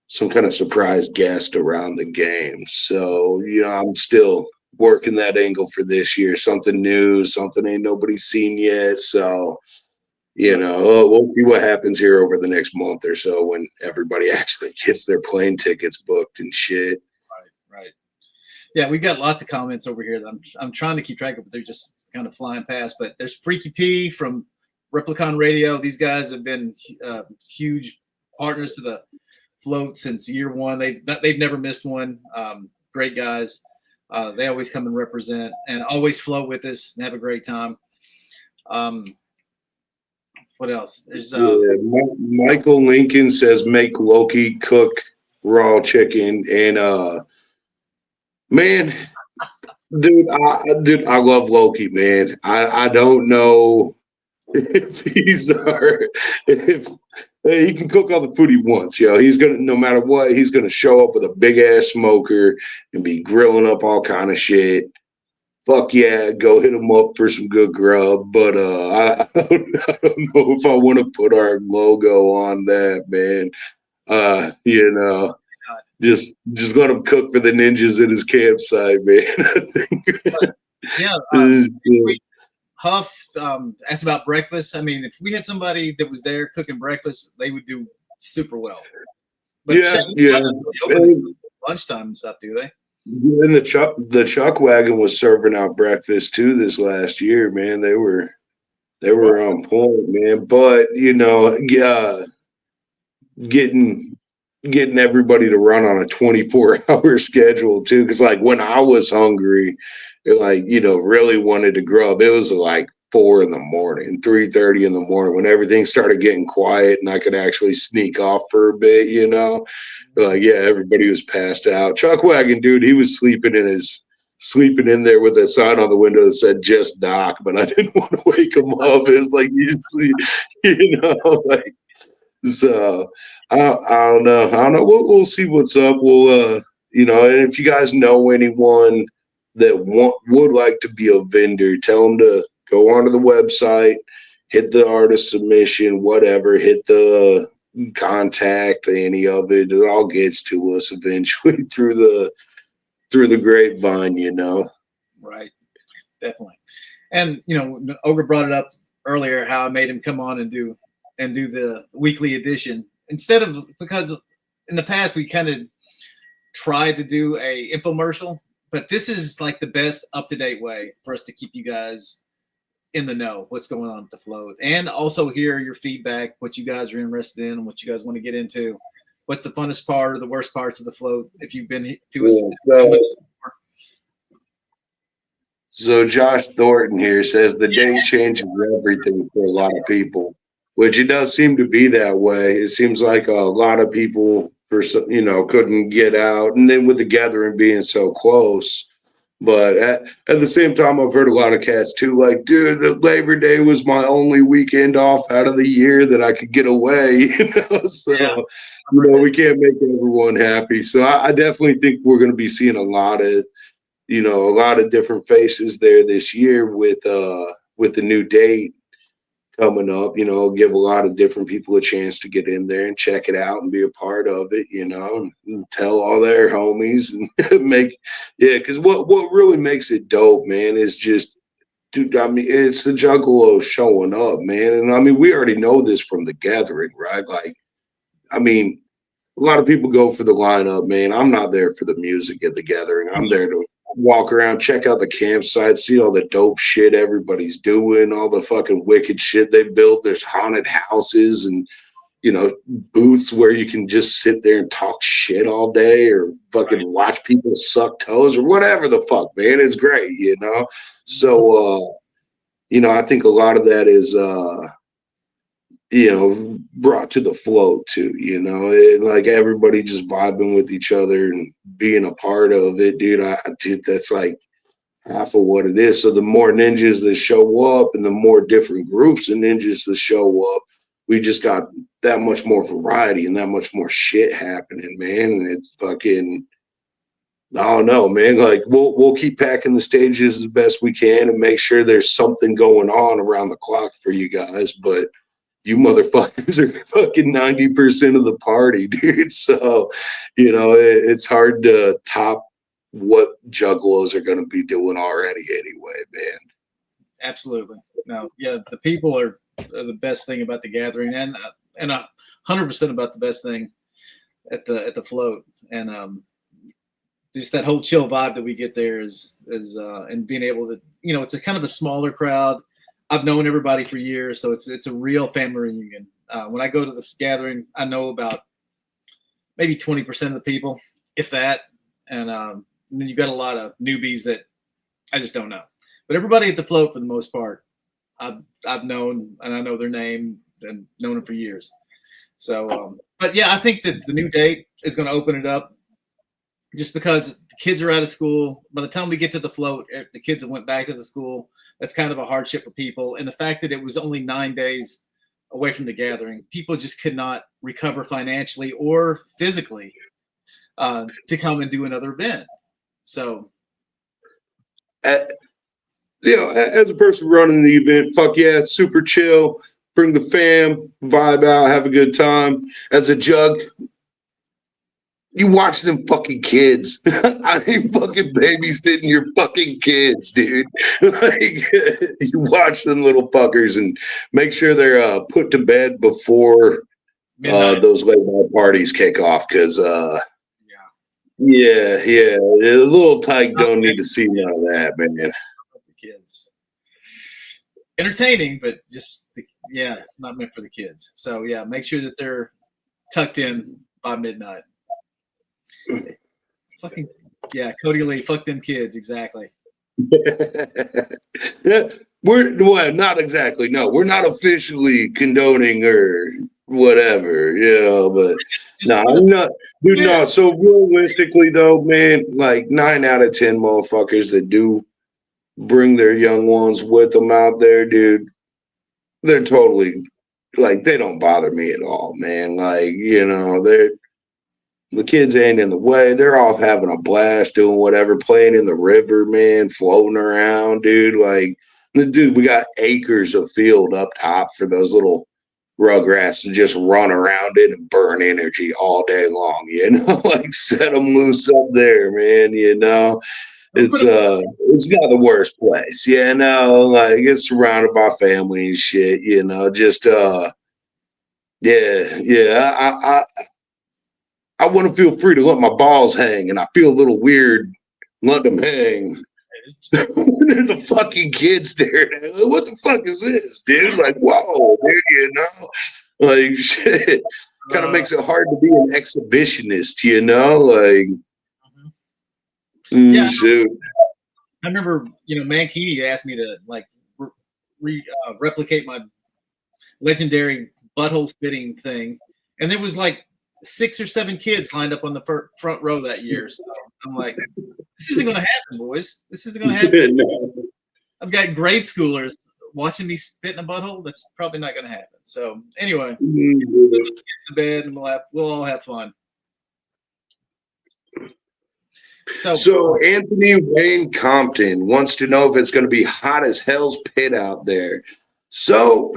A: some kind of surprise guest around the game. So, I'm still working that angle for this year, something new, something ain't nobody seen yet. So, we'll see what happens here over the next month or so when everybody actually gets their plane tickets booked and shit.
B: Right. Yeah, we've got lots of comments over here that I'm trying to keep track of, but they're just kind of flying past. But there's Freaky P from Replicon Radio. These guys have been huge partners to the float since year one. They've never missed one. Great guys. They always come and represent and always float with us and have a great time. What else? There's
A: Michael Lincoln says make Loki cook raw chicken, and man, dude, I love Loki, man. I don't know if if he can cook all the food he wants. He's gonna, no matter what, he's gonna show up with a big ass smoker and be grilling up all kind of shit. Fuck yeah, go hit him up for some good grub. But I don't know if I want to put our logo on that, man. Just let him cook for the ninjas at his campsite, man. I think.
B: Yeah. Huff asked about breakfast. I mean, if we had somebody that was there cooking breakfast, they would do super well. But lunchtime and stuff, do they?
A: And the Chuck Wagon was serving out breakfast too this last year, man. They were on point, man. But getting getting everybody to run on a 24-hour schedule too. Because like when I was hungry, like really wanted to grub, it was like 4 in the morning, 3:30 in the morning when everything started getting quiet and I could actually sneak off for a bit. Like yeah, everybody was passed out. Chuck Wagon, dude, he was sleeping in there with a sign on the window that said "Just Doc," but I didn't want to wake him up. It was like you sleep, like so. I don't know. I don't know. We'll see what's up. And if you guys know anyone that would like to be a vendor, tell them to go onto the website, hit the artist submission, whatever, hit the contact, any of it. It all gets to us eventually through the grapevine.
B: Right. Definitely. And Ogre brought it up earlier how I made him come on and do the weekly edition because in the past we kind of tried to do a infomercial, but this is like the best up-to-date way for us to keep you guys in the know what's going on at the float, and also hear your feedback, what you guys are interested in and what you guys want to get into, what's the funnest part or the worst parts of the float if you've been to us.
A: So Josh Thornton here says the date changes everything for a lot of people, which it does seem to be that way. It seems like a lot of people couldn't get out, and then with the gathering being so close. But at the same time, I've heard a lot of cats too, like, dude, the Labor Day was my only weekend off out of the year that I could get away. So
B: Yeah.
A: we can't make everyone happy. So I definitely think we're going to be seeing a lot of different faces there this year with the new date coming up. Give a lot of different people a chance to get in there and check it out and be a part of it. And tell all their homies and because what really makes it dope, man, is just. Dude, I mean, it's the Juggalo showing up, man. And I mean, we already know this from the gathering, right? Like, I mean, a lot of people go for the lineup, man. I'm not there for the music at the gathering. I'm there to walk around, check out the campsite, see all the dope shit everybody's doing, all the fucking wicked shit they built. There's haunted houses and booths where you can just sit there and talk shit all day or fucking watch people suck toes or whatever the fuck, man. It's great. So I think a lot of that is brought to the float too, like everybody just vibing with each other and being a part of it, dude, that's like half of what it is. So the more ninjas that show up and the more different groups of ninjas that show up, we just got that much more variety and that much more shit happening, man. And it's fucking, I don't know, man. Like we'll keep packing the stages as best we can and make sure there's something going on around the clock for you guys, but you motherfuckers are fucking 90% of the party, dude. So, it's hard to top what juggalos are going to be doing already anyway, man.
B: Absolutely. No, yeah, the people are the best thing about the gathering, and 100% about the best thing at the float, and just that whole chill vibe that we get there is and being able to, it's a kind of a smaller crowd. I've known everybody for years, so it's a real family reunion. When I go to the gathering, I know about maybe 20% of the people, if that, and then you got a lot of newbies that I just don't know. But everybody at the float, for the most part, I've known, and I know their name and known them for years. So, but yeah, I think that the new date is going to open it up, just because the kids are out of school. By the time we get to the float, the kids have went back to the school. That's kind of a hardship for people. And the fact that it was only 9 days away from the gathering, people just could not recover financially or physically to come and do another event. So,
A: as a person running the event, fuck yeah, it's super chill. Bring the fam, vibe out, have a good time. As a jug, you watch them fucking kids. I ain't fucking babysitting your fucking kids, dude. Like, you watch them little fuckers and make sure they're put to bed before those late night parties kick off. Because yeah, the little tyke don't need to see none of that, man.
B: The kids, entertaining, but just not meant for the kids. So yeah, make sure that they're tucked in by midnight. Fucking yeah, Cody Lee, fuck them kids, exactly.
A: Well, not exactly. No, we're not officially condoning or whatever, but
B: Just
A: no,
B: put
A: I'm not, dude.
B: yeah.
A: No, so realistically, though, man, like 9 out of 10 motherfuckers that do bring their young ones with them out there, dude, they're totally like they don't bother me at all, man. Like they're the kids ain't in the way. They're off having a blast, doing whatever, playing in the river, man, floating around, dude. Like, dude, we got acres of field up top for those little rugrats to just run around it and burn energy all day long, like set them loose up there, man, It's not the worst place, like it's surrounded by family and shit, just yeah. I want to feel free to let my balls hang, and I feel a little weird letting them hang. There's a fucking kid staring at me. What the fuck is this, dude? Like, whoa, dude, like shit. Kind of makes it hard to be an exhibitionist, like.
B: Yeah,
A: Shoot.
B: I remember, Mankini asked me to like replicate my legendary butthole spitting thing, and there was like 6 or 7 kids lined up on the front row that year. So I'm like, this isn't going to happen, boys. This isn't going to happen.
A: No.
B: I've got grade schoolers watching me spit in a butthole. That's probably not going to happen. So anyway, put the kids to bed, and we'll all have fun.
A: So Anthony Wayne Compton wants to know if it's going to be hot as hell's pit out there. So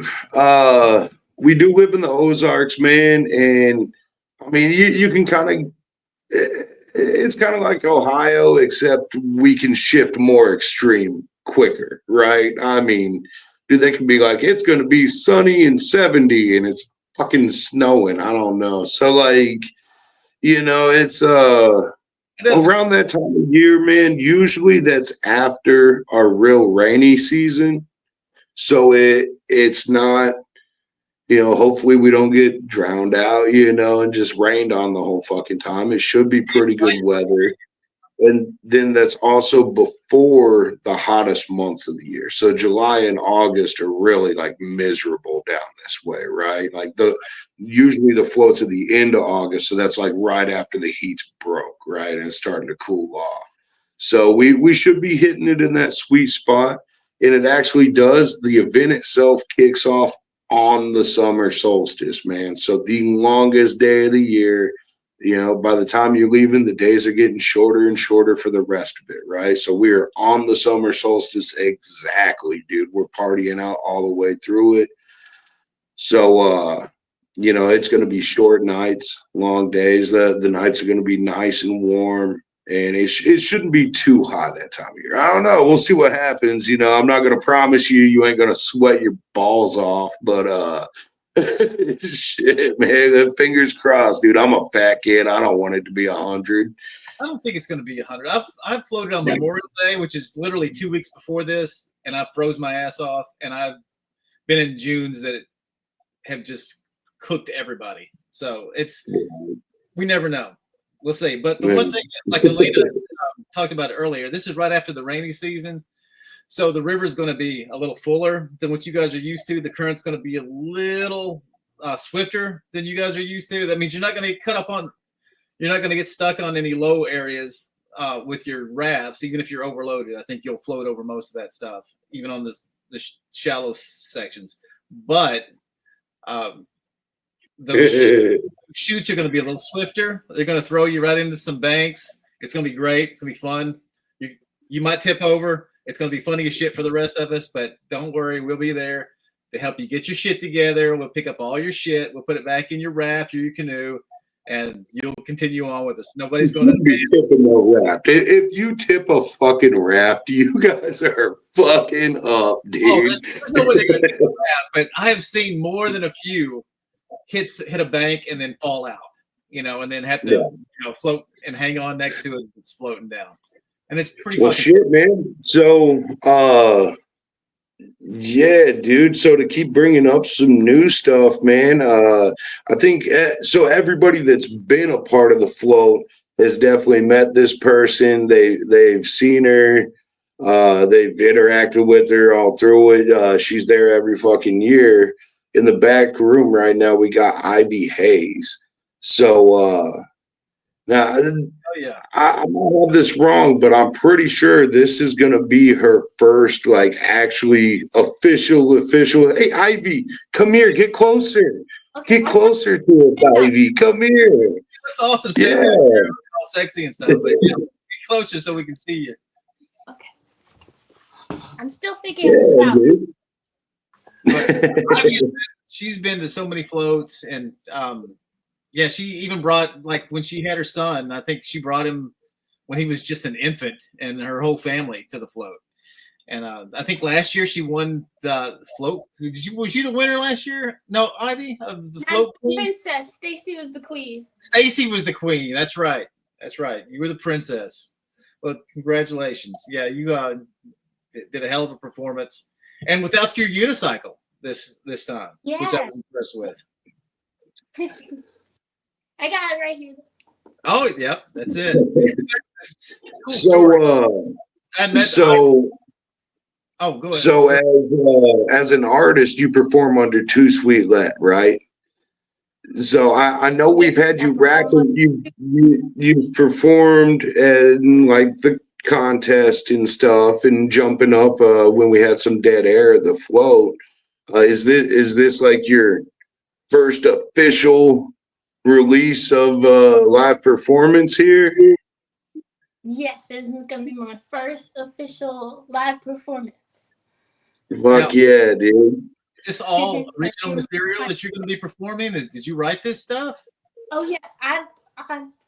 A: we do live in the Ozarks, man, and I mean you can kind of it's kind of like Ohio, except we can shift more extreme quicker, right? I mean, dude, they can be like it's going to be sunny and 70 and it's fucking snowing. I don't know. So like, it's around that time of year, man, usually that's after our real rainy season. So it's not, hopefully we don't get drowned out, and just rained on the whole fucking time. It should be pretty good weather. And then that's also before the hottest months of the year. So July and August are really like miserable down this way, right? Like usually the floats at the end of August. So that's like right after the heat's broke, right? And it's starting to cool off. So we should be hitting it in that sweet spot. And it actually does. The event itself kicks off on the summer solstice, man. So the longest day of the year. By the time you're leaving, the days are getting shorter and shorter for the rest of it, right? So we're on the summer solstice exactly, dude. We're partying out all the way through it. So, it's going to be short nights, long days. The nights are going to be nice and warm, and it shouldn't be too hot that time of year. I don't know. We'll see what happens. I'm not going to promise you ain't going to sweat your balls off, but shit, man. Fingers crossed, dude. I'm a fat kid. I don't want it to be 100.
B: I don't think it's going to be 100. I've floated on Memorial Day, which is literally 2 weeks before this, and I froze my ass off. And I've been in Junes that have just cooked everybody. So we never know. We'll see. But the one thing, like Elena talked about earlier, this is right after the rainy season. So the river's going to be a little fuller than what you guys are used to. The current's going to be a little swifter than you guys are used to. That means you're not going to get you're not going to get stuck on any low areas with your rafts, even if you're overloaded. I think you'll float over most of that stuff, even on the shallow sections. But those shoots are going to be a little swifter. They're going to throw you right into some banks. It's going to be great. It's going to be fun. You might tip over. It's going to be funny as shit for the rest of us, but don't worry. We'll be there to help you get your shit together. We'll pick up all your shit. We'll put it back in your raft or your canoe, and you'll continue on with us. Nobody's going to
A: be tipping no raft. If you tip a fucking raft, you guys are fucking up, dude.
B: Oh, there's no way they're going to tip a raft, but I have seen more than a few hit a bank and then fall out, and then have to float and hang on next to it as it's floating down. And it's pretty
A: well, shit, man. So, Yeah, dude. So to keep bringing up some new stuff, man. I think so. Everybody that's been a part of the float has definitely met this person. They've seen her. They've interacted with her all through it. She's there every fucking year. In the back room right now, we got Ivy Hayes. So now
B: Oh yeah.
A: I might have this wrong, but I'm pretty sure this is gonna be her first, like, actually official. Hey, Ivy, come here. Get closer.
E: Okay,
A: Get closer to us, Ivy. Come here.
B: Looks awesome.
A: Yeah.
B: Standing up there, all sexy and stuff. But yeah, get closer so we can see you.
E: okay. I'm still figuring this
A: Yeah,
E: out.
A: dude.
B: She's been to so many floats, and yeah, she even brought, like, when she had her son. I think she brought him when he was just an infant, and her whole family to the float. And I think last year she won the float. Was you the winner last year? No, Ivy, of the
E: As
B: float
E: the
B: queen.
E: princess, Stacy was the queen.
B: Stacy was the queen. That's right. That's right. You were the princess. Well, congratulations. Yeah, you did a hell of a performance, and without your unicycle this time, which I
E: Yeah.
B: was impressed with.
E: I got it right here.
B: Oh, yep, that's it. Cool
A: So
B: story. I met
A: so
B: oh, go ahead.
A: so as an artist, you perform under TooSweet Let, right? So I know we've
E: Yes,
A: had
E: I
A: you
E: perform
A: rapping. You've performed in, like, the contest and stuff, and jumping up when we had some dead air at the float. Is this like your first official release of live performance here?
E: Yes, it's gonna be my first official live performance.
B: Now,
A: Fuck yeah, dude.
B: is this all
E: That's
B: original
E: gonna be
B: material
E: my-
B: that you're going to be performing? Did you write this stuff?
E: Oh yeah, I've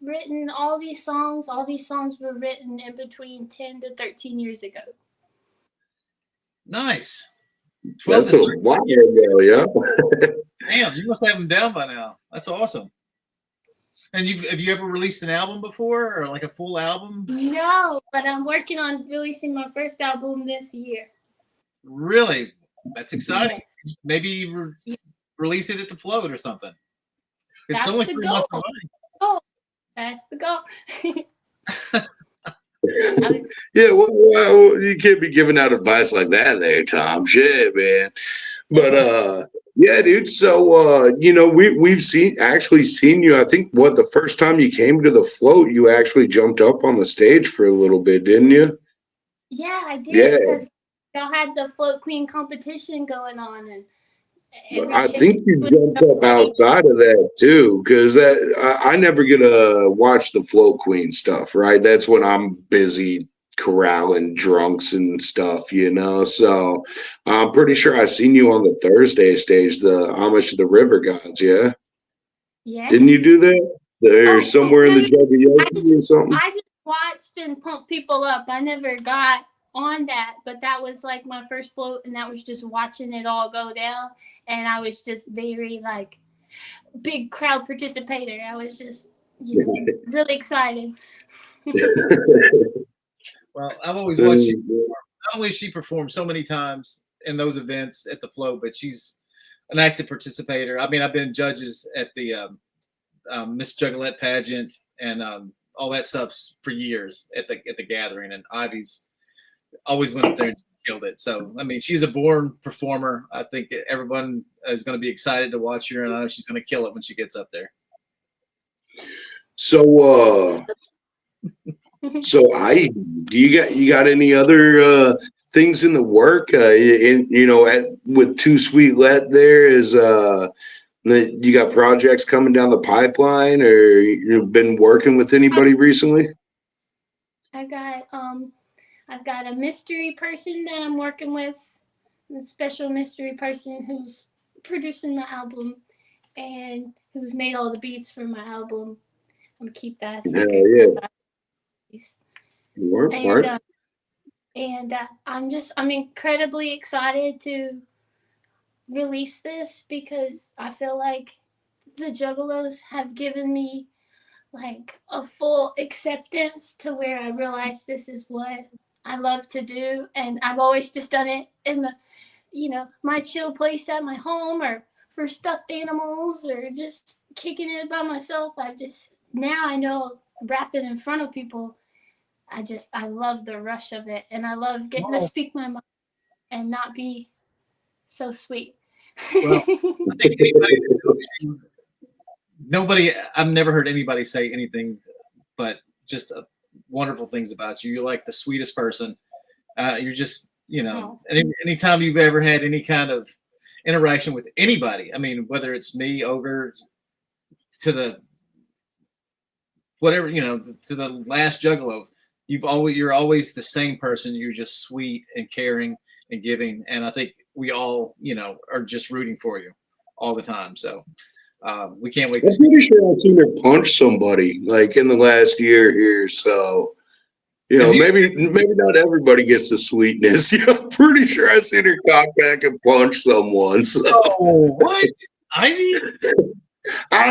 E: written all these songs. All these songs were written in between 10 to 13 years ago.
B: Nice. 12
A: That's
B: to
A: a
B: 13.
A: while ago, yeah.
B: Damn, you must have them down by now. That's awesome. And have you ever released an album before, or like a full album?
E: No, but I'm working on releasing my first album this year.
B: Really? That's exciting. Maybe release it at the float or something. It's
E: That's
B: only
E: the
B: 3 months
E: goal.
B: away.
E: Oh, that's the goal.
A: Yeah, well, you can't be giving out advice like that there, Tom. Shit, man. But yeah, dude. So we've seen you. I think what, the first time you came to the float, you actually jumped up on the stage for a little bit, didn't you?
E: Yeah, I did,
A: Yeah.
E: because y'all had the Float Queen competition going on, and every
A: I
E: chick
A: think you
E: was
A: jumped up outside of that too, because I never get to watch the Float Queen stuff, right? That's when I'm busy corralling drunks and stuff, So I'm pretty sure I seen you on the Thursday stage, the Homage to the River Gods, yeah?
E: Yeah.
A: Didn't you do that? There's somewhere in the jug of
E: I
A: Yogi or something.
E: just watched and pumped people up. I never got on that, but that was like my first float, and that was just watching it all go down. And I was just very, like, big crowd participator. I was just, really excited.
B: Well, I've always watched you. Not only has she performed so many times in those events at the float, but she's an active participator. I mean, I've been judges at the Miss Juggalette pageant and all that stuff for years at the gathering, and Ivy's always went up there and killed it. So, I mean, she's a born performer. I think everyone is going to be excited to watch her, and I know she's going to kill it when she gets up there.
A: So do you got any other things in the work? With TooSweet Let, there is that you got projects coming down the pipeline, or you've been working with anybody recently?
E: I've got a mystery person that I'm working with, a special mystery person who's producing my album and who's made all the beats for my album. I'm gonna keep that secret.
A: Work.
E: I'm incredibly excited to release this, because I feel like the Juggalos have given me, like, a full acceptance to where I realize this is what I love to do, and I've always just done it in the my chill place at my home or for stuffed animals or just kicking it by myself. Now I know rapping in front of people, I love the rush of it, and I love getting to speak my mind and not be so sweet.
B: Well, I think I've never heard anybody say anything but just wonderful things about you. You're like the sweetest person. You're just, anytime you've ever had any kind of interaction with anybody, I mean, whether it's me over to the whatever, to the last Juggalo, you're always the same person. You're just sweet and caring and giving. And I think we all, are just rooting for you all the time. So we can't wait.
A: I'm pretty sure I've seen her punch somebody like in the last year here. So, maybe not everybody gets the sweetness. I'm pretty sure I've seen her cock back and punch someone. So.
B: Oh, what? Ivy?
A: I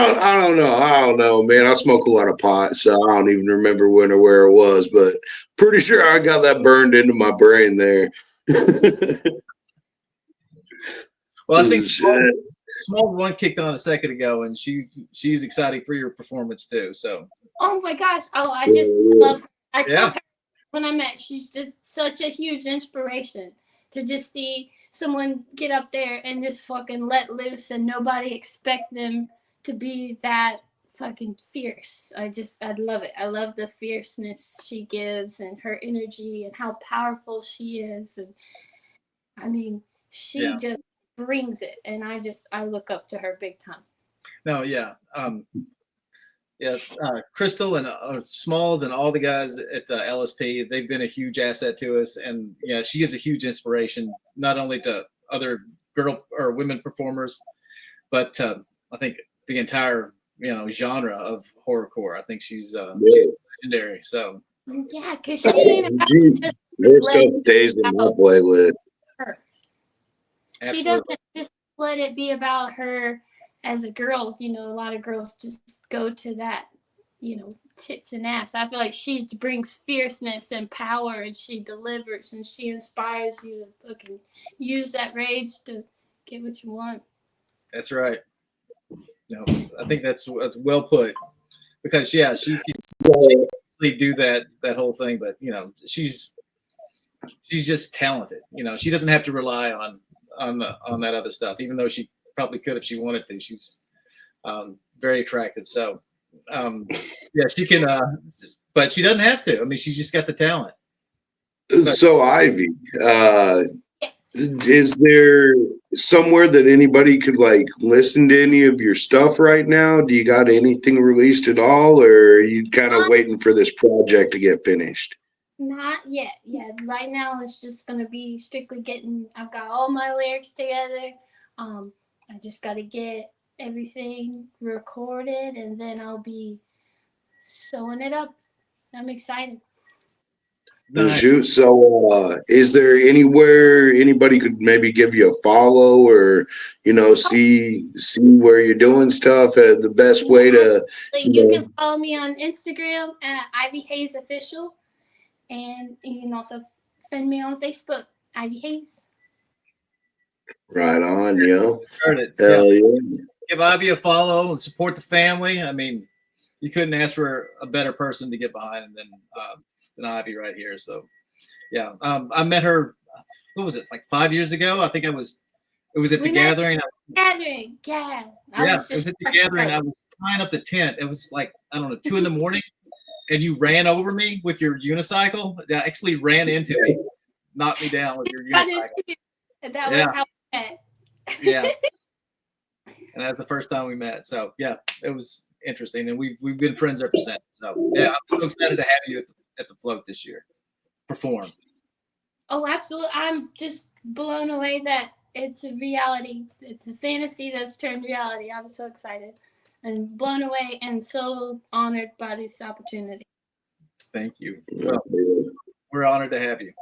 A: don't know. I don't know, man. I smoke a lot of pot, so I don't even remember when or where it was, but pretty sure I got that burned into my brain there.
B: Well, I think Small one kicked on a second ago, and she's excited for your performance too. So.
E: Oh my gosh! Oh, I just love her. I told her when I met, she's just such a huge inspiration to just see someone get up there and just fucking let loose, and nobody expect them to be that fucking fierce. I love it. I love the fierceness she gives and her energy and how powerful she is. And I mean, she just brings it. And I look up to her big time.
B: No, yeah. Yes, Crystal and Smalls and all the guys at LSP, they've been a huge asset to us. And she is a huge inspiration, not only to other girl or women performers, but I think the entire genre of horrorcore. I think she's legendary. So
E: yeah, because she
A: her stuff stays in my playlist.
E: She doesn't just let it be about her as a girl. A lot of girls just go to that, tits and ass. I feel like she brings fierceness and power, and she delivers, and she inspires you to fucking use that rage to get what you want.
B: That's right. No, I think that's well put, because she can do that whole thing, but she's just talented. She doesn't have to rely on that other stuff, even though she probably could if she wanted to. She's very attractive. So she can, but she doesn't have to. I mean, she's just got the talent.
A: So Ivy, is there somewhere that anybody could like listen to any of your stuff right now? Do you got anything released at all, or are you kind of waiting for this project to get finished?
E: Not yet. Yeah, right now it's just gonna be strictly I've got all my lyrics together. I just got to get everything recorded, and then I'll be sewing it up. I'm excited.
A: Nice. Shoot. So, is there anywhere anybody could maybe give you a follow, or see where you're doing stuff? The best way to
E: you can follow me on Instagram at Ivy Hayes Official, and you can also friend me on Facebook, Ivy Hayes.
A: Right on, yo.
B: Heard it.
A: Hell yeah.
B: Give Ivy a follow and support the family. I mean, you couldn't ask for a better person to get behind than Ivy right here. So, yeah, I met her. What was it, like 5 years ago? I think it was at the gathering.
E: Gathering, yeah.
B: It was at the gathering. I was tying up the tent. It was like, I don't know, 2 a.m, and you ran over me with your unicycle. I actually ran into me, knocked me down with your unicycle.
E: That was how we met.
B: Yeah. And that's the first time we met. So yeah, it was interesting, and we've been friends ever since. So yeah, I'm so excited to have you at the float this year, perform.
E: Oh, absolutely! I'm just blown away that it's a reality. It's a fantasy that's turned reality. I'm so excited and blown away, and so honored by this opportunity.
B: Thank you. Well, we're honored to have you.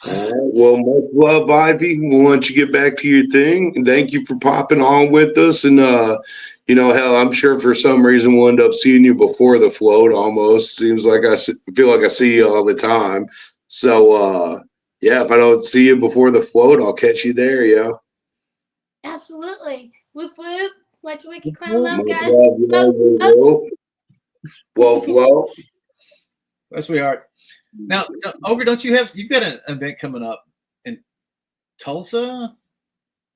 A: All right. Well, much love, Ivy. We'll let you get back to your thing. And thank you for popping on with us. And, hell, I'm sure for some reason we'll end up seeing you before the float almost. Seems like I feel like I see you all the time. So, Yeah, if I don't see you before the float, I'll catch you there, yo.
E: Absolutely. Whoop whoop. Watch Wiki Clown Love,
A: Much
E: guys.
A: love, yo, yo, yo. Well, well.
B: Well, sweetheart. Now, Ogre, you've got an event coming up in Tulsa?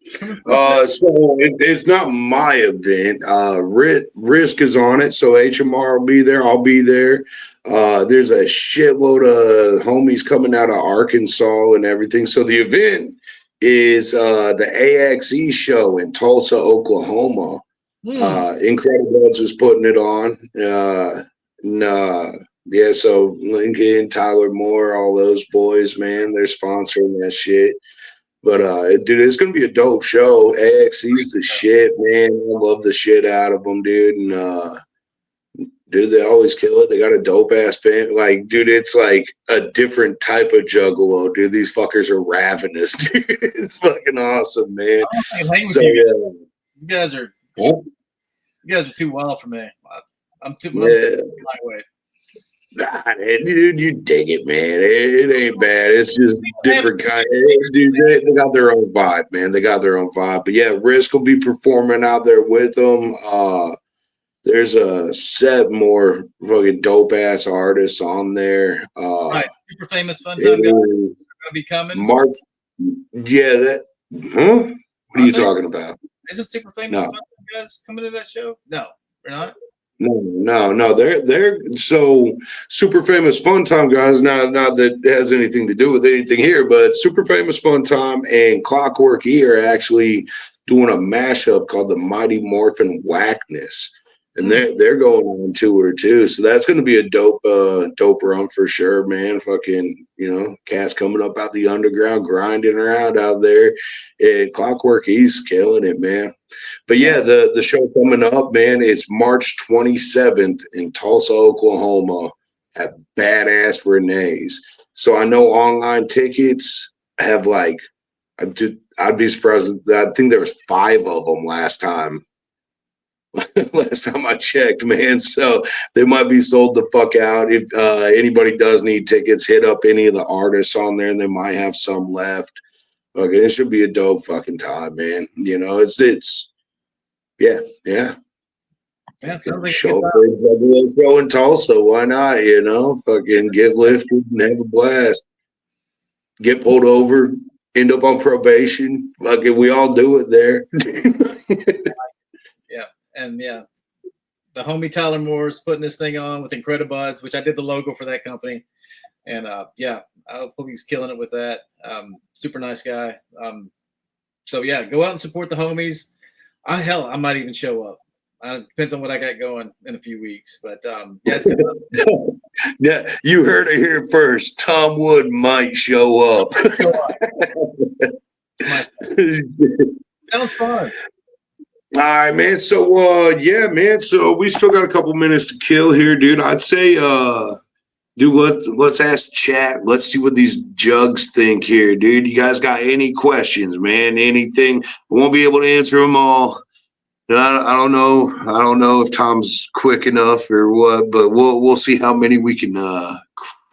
A: So it's not my event. Risk is on it, so HMR will be there. I'll be there. There's a shitload of homies coming out of Arkansas and everything. So the event is the AXE show in Tulsa, Oklahoma. Incredibles is putting it on. Yeah, so Lincoln, Tyler Moore, all those boys, man, they're sponsoring that shit. But dude, it's gonna be a dope show. AXC's the shit, man. I love the shit out of them, dude. And dude, they always kill it. They got a dope ass band. Like, dude, it's like a different type of juggalo, dude. These fuckers are ravenous, dude. It's fucking awesome, man. So
B: you guys are too wild for me. I'm too lightweight.
A: Nah, dude, you dig it, man. It ain't bad. It's just different kind. Dude, they got their own vibe, man. They got their own vibe. But yeah, Risk will be performing out there with them. There's a set more fucking dope ass artists on there.
B: Right, super famous fun time guys are gonna be coming.
A: March. Yeah, that. Huh? What are you talking about?
B: Isn't super famous fun time guys coming to that show? No, they're not.
A: No. They're so super famous fun time guys. Not that it has anything to do with anything here, but super famous fun time and Clockwork E are actually doing a mashup called the Mighty Morphin Whackness. And they're going on tour too. So that's gonna be a dope run for sure, man. Fucking, cats coming up out the underground, grinding around out there. And Clockwork E's killing it, man. But yeah, the show coming up, man, it's March 27th in Tulsa, Oklahoma at Badass Renee's. So I know online tickets have I'd be surprised. I think there was 5 of them last time. Last time I checked, man. So they might be sold the fuck out. If anybody does need tickets, hit up any of the artists on there and they might have some left. Okay, it should be a dope fucking time, man. It's yeah.
B: Yeah, sounds like
A: show in Tulsa. Why not? Fucking get lifted and have a blast. Get pulled over, end up on probation. Fucking, we all do it there.
B: Yeah, and yeah, the homie Tyler Moore's putting this thing on with Incredibuds, which I did the logo for that company, and yeah, I hope he's killing it with that. Super nice guy. So yeah, go out and support the homies. I might even show up. Depends on what I got going in a few weeks, but yeah,
A: yeah, you heard it here first. Tom Wood might show up.
B: Sounds fun.
A: All right, man. So yeah, man. So we still got a couple minutes to kill here, dude. I'd say dude, let's ask chat. Let's see what these jugs think here, dude. You guys got any questions, man? Anything? I won't be able to answer them all. I don't know. I don't know if Tom's quick enough or what, but we'll see how many we can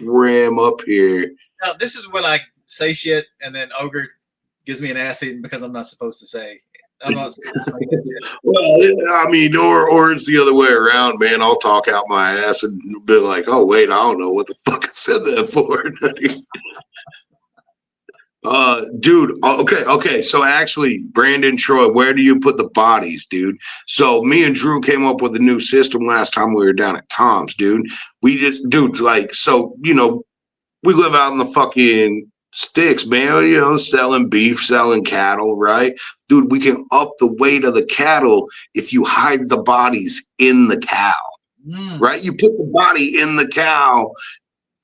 A: cram up here.
B: Now, this is when I say shit, and then Ogre gives me an ass eating because I'm not supposed to say. I'm not.
A: Well, I mean, or it's the other way around, man. I'll talk out my ass and be like, "Oh wait, I don't know what the fuck I said that for." Dude, okay. So actually, Brandon, Troy, where do you put the bodies, dude? So me and Drew came up with a new system last time we were down at Tom's, dude. We just, dude, we live out in the fucking sticks, man. Selling beef, selling cattle, right? Dude, we can up the weight of the cattle if you hide the bodies in the cow, right? You put the body in the cow,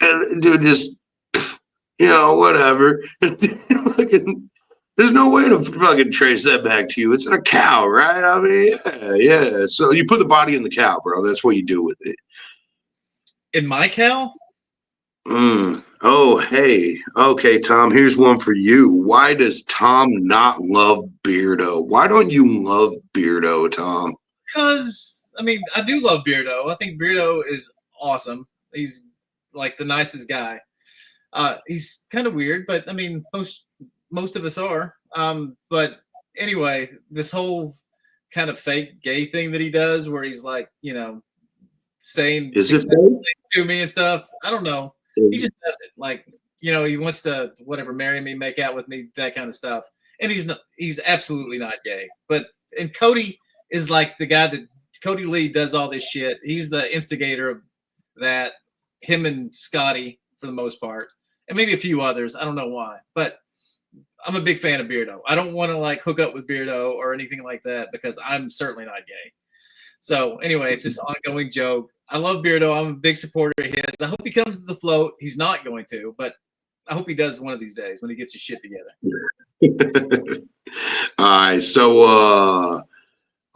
A: and dude, just whatever. There's no way to fucking trace that back to you. It's in a cow, right? I mean, yeah. So you put the body in the cow, bro. That's what you do with it.
B: In my cow?
A: Oh, hey. Okay, Tom, here's one for you. Why does Tom not love Beardo? Why don't you love Beardo, Tom?
B: Because, I mean, I do love Beardo. I think Beardo is awesome. He's like the nicest guy. He's kind of weird, but I mean, most of us are. But anyway, this whole kind of fake gay thing that he does, where he's like, saying
A: Is it
B: things to me and stuff. I don't know. He just does it. Like, he wants to whatever, marry me, make out with me, that kind of stuff. And he's absolutely not gay. And Cody is like the guy that Cody Lee does all this shit. He's the instigator of that. Him and Scotty for the most part, and maybe a few others. I don't know why, but I'm a big fan of Beardo. I don't want to like hook up with Beardo or anything like that because I'm certainly not gay. So anyway, it's just an ongoing joke. I love Beardo. I'm a big supporter of his. I hope he comes to the float. He's not going to, but I hope he does one of these days when he gets his shit together.
A: All right, so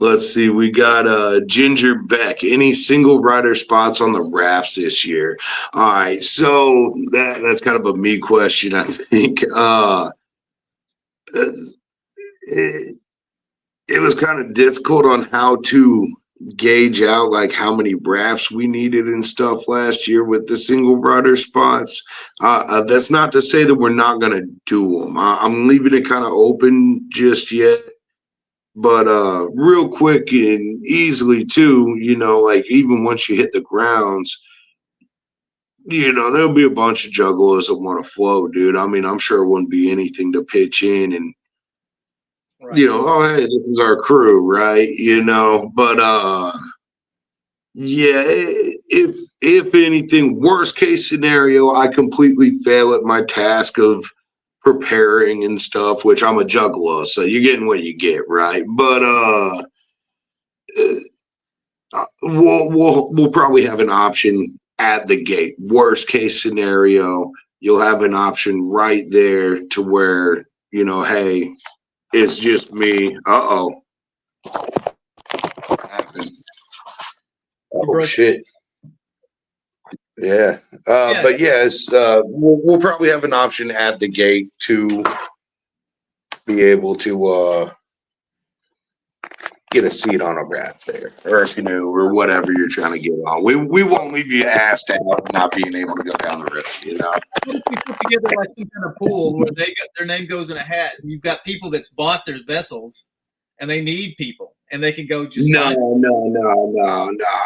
A: let's see. We got Ginger Beck. Any single rider spots on the rafts this year? All right, so that's kind of a me question, I think. It was kind of difficult on how to gauge out like how many rafts we needed and stuff last year with the single rider spots. That's not to say that we're not going to do them. I'm leaving it kind of open just yet. But real quick and easily too, like even once you hit the grounds, there'll be a bunch of juggalos that want to float, dude. I mean, I'm sure it wouldn't be anything to pitch in and
B: right.
A: Oh hey, this is our crew, right? But yeah, if anything, worst case scenario, I completely fail at my task of preparing and stuff, which I'm a juggalo, so you're getting what you get, right? But we'll probably have an option at the gate. Worst case scenario, you'll have an option right there to where hey, it's just me. Uh-oh. What happened? Oh shit. Yeah. But yes, we'll probably have an option at the gate to be able to get a seat on a raft there, or a canoe, or whatever you're trying to get on. We won't leave you assed out not being able to go down the river,
B: What if we put together like some kind of pool where their name goes in a hat, and you've got people that's bought their vessels, and they need people, and they can go just
A: No.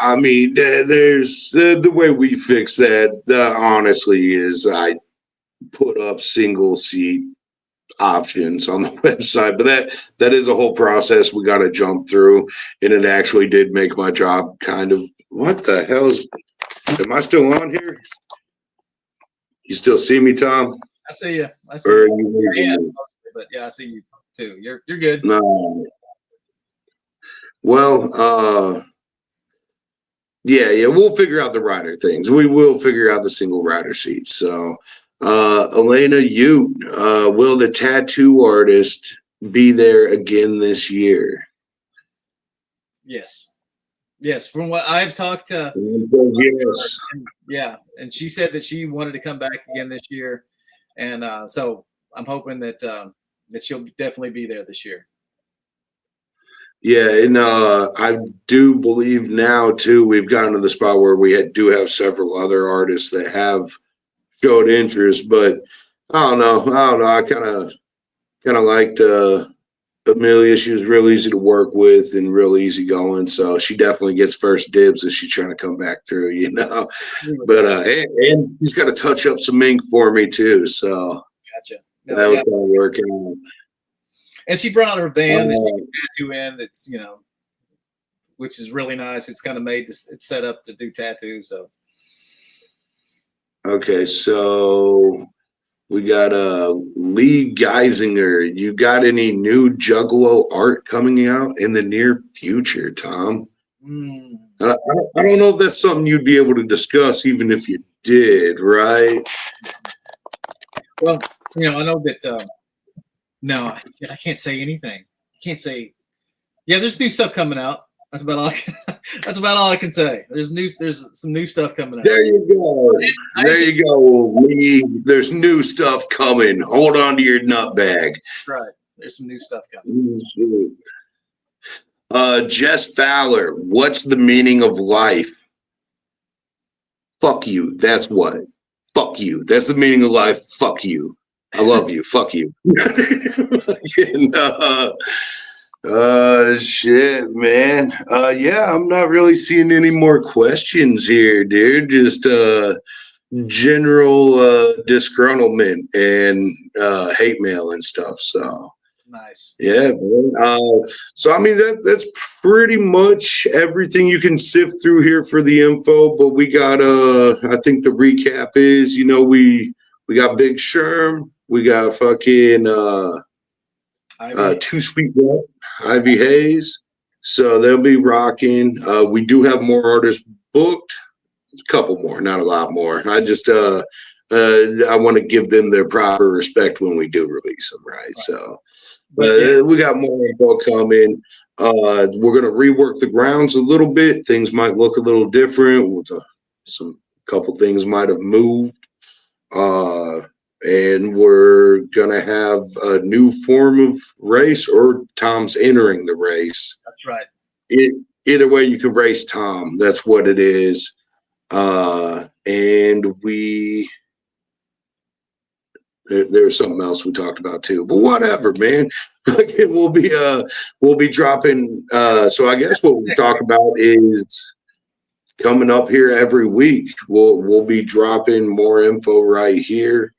A: I mean, there's the way we fix that. Honestly, is I put up single seat options on the website, but that is a whole process we got to jump through, and it actually did make my job kind of. What the hell's? Am I still on here? You still see me, Tom?
B: I see you.
A: Or are you losing me?
B: But yeah, I see you too. You're good.
A: No. Well, yeah, we'll figure out the rider things. We will figure out the single rider seats. So, Elena, will the tattoo artist be there again this year?
B: Yes. From what I've talked to,
A: yes.
B: Yeah, and she said that she wanted to come back again this year, and so I'm hoping that she'll definitely be there this year.
A: Yeah, and I do believe now too we've gotten to the spot where we do have several other artists that have showed interest, but I don't know. I kind of liked Amelia. She was real easy to work with and real easy going, so she definitely gets first dibs if she's trying to come back through, But and she's got to touch up some ink for me too, so
B: gotcha.
A: That was kind of working out.
B: And she brought her band that she can tattoo in. That's which is really nice. It's kind of made this. It's set up to do tattoos. So
A: okay, so we got Lee Geisinger. You got any new Juggalo art coming out in the near future, Tom? I don't know if that's something you'd be able to discuss, even if you did, right?
B: Well, I know that. No, I can't say anything. I can't say. Yeah, there's new stuff coming out. That's about all. That's about all I can say. There's some new stuff coming out.
A: There you go. There you go, Lee. There's new stuff coming. Hold on to your nut bag.
B: Right. There's some new stuff coming.
A: Jess Fowler. What's the meaning of life? Fuck you. That's what. fuck you. That's the meaning of life. Fuck you. I love you. Fuck you. Fucking, shit, man. Yeah, I'm not really seeing any more questions here, dude. Just general disgruntlement and hate mail and stuff. So
B: Nice.
A: yeah, man. So I mean that's pretty much everything you can sift through here for the info. But we got I think the recap is, you know, we got Big Sherm, we got fucking
B: Ivy.
A: TooSweet, Ivy Hayes. So they'll be rocking. We do have more artists booked. A couple more, not a lot more. I just I want to give them their proper respect when we do release them, right? So
B: But yeah,
A: we got more info coming. We're gonna rework the grounds a little bit. Things might look a little different. Some couple things might have moved. And we're gonna have a new form of race, or Tom's entering the race.
B: that's right.
A: Either way, you can race Tom. That's what it is. And there was something else we talked about too, but whatever, man. we'll be dropping. So I guess what we talk about is coming up here every week. We'll be dropping more info right here.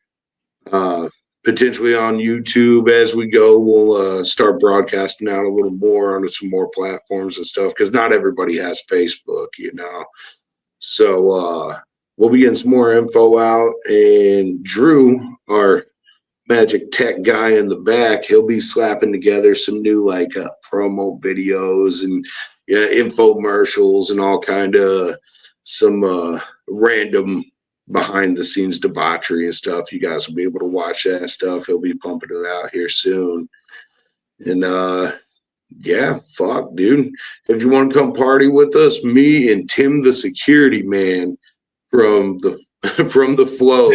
A: Potentially on YouTube as we go. We'll start broadcasting out a little more onto some more platforms and stuff, because not everybody has Facebook, you know. So we'll be getting some more info out, and Drew, our magic tech guy in the back, he'll be slapping together some new like promo videos and infomercials and all kind of some random behind the scenes debauchery and stuff. You guys will be able to watch that stuff. He'll be pumping it out here soon. And yeah, fuck, dude. If you want to come party with us, me and Tim the security man from the from the float,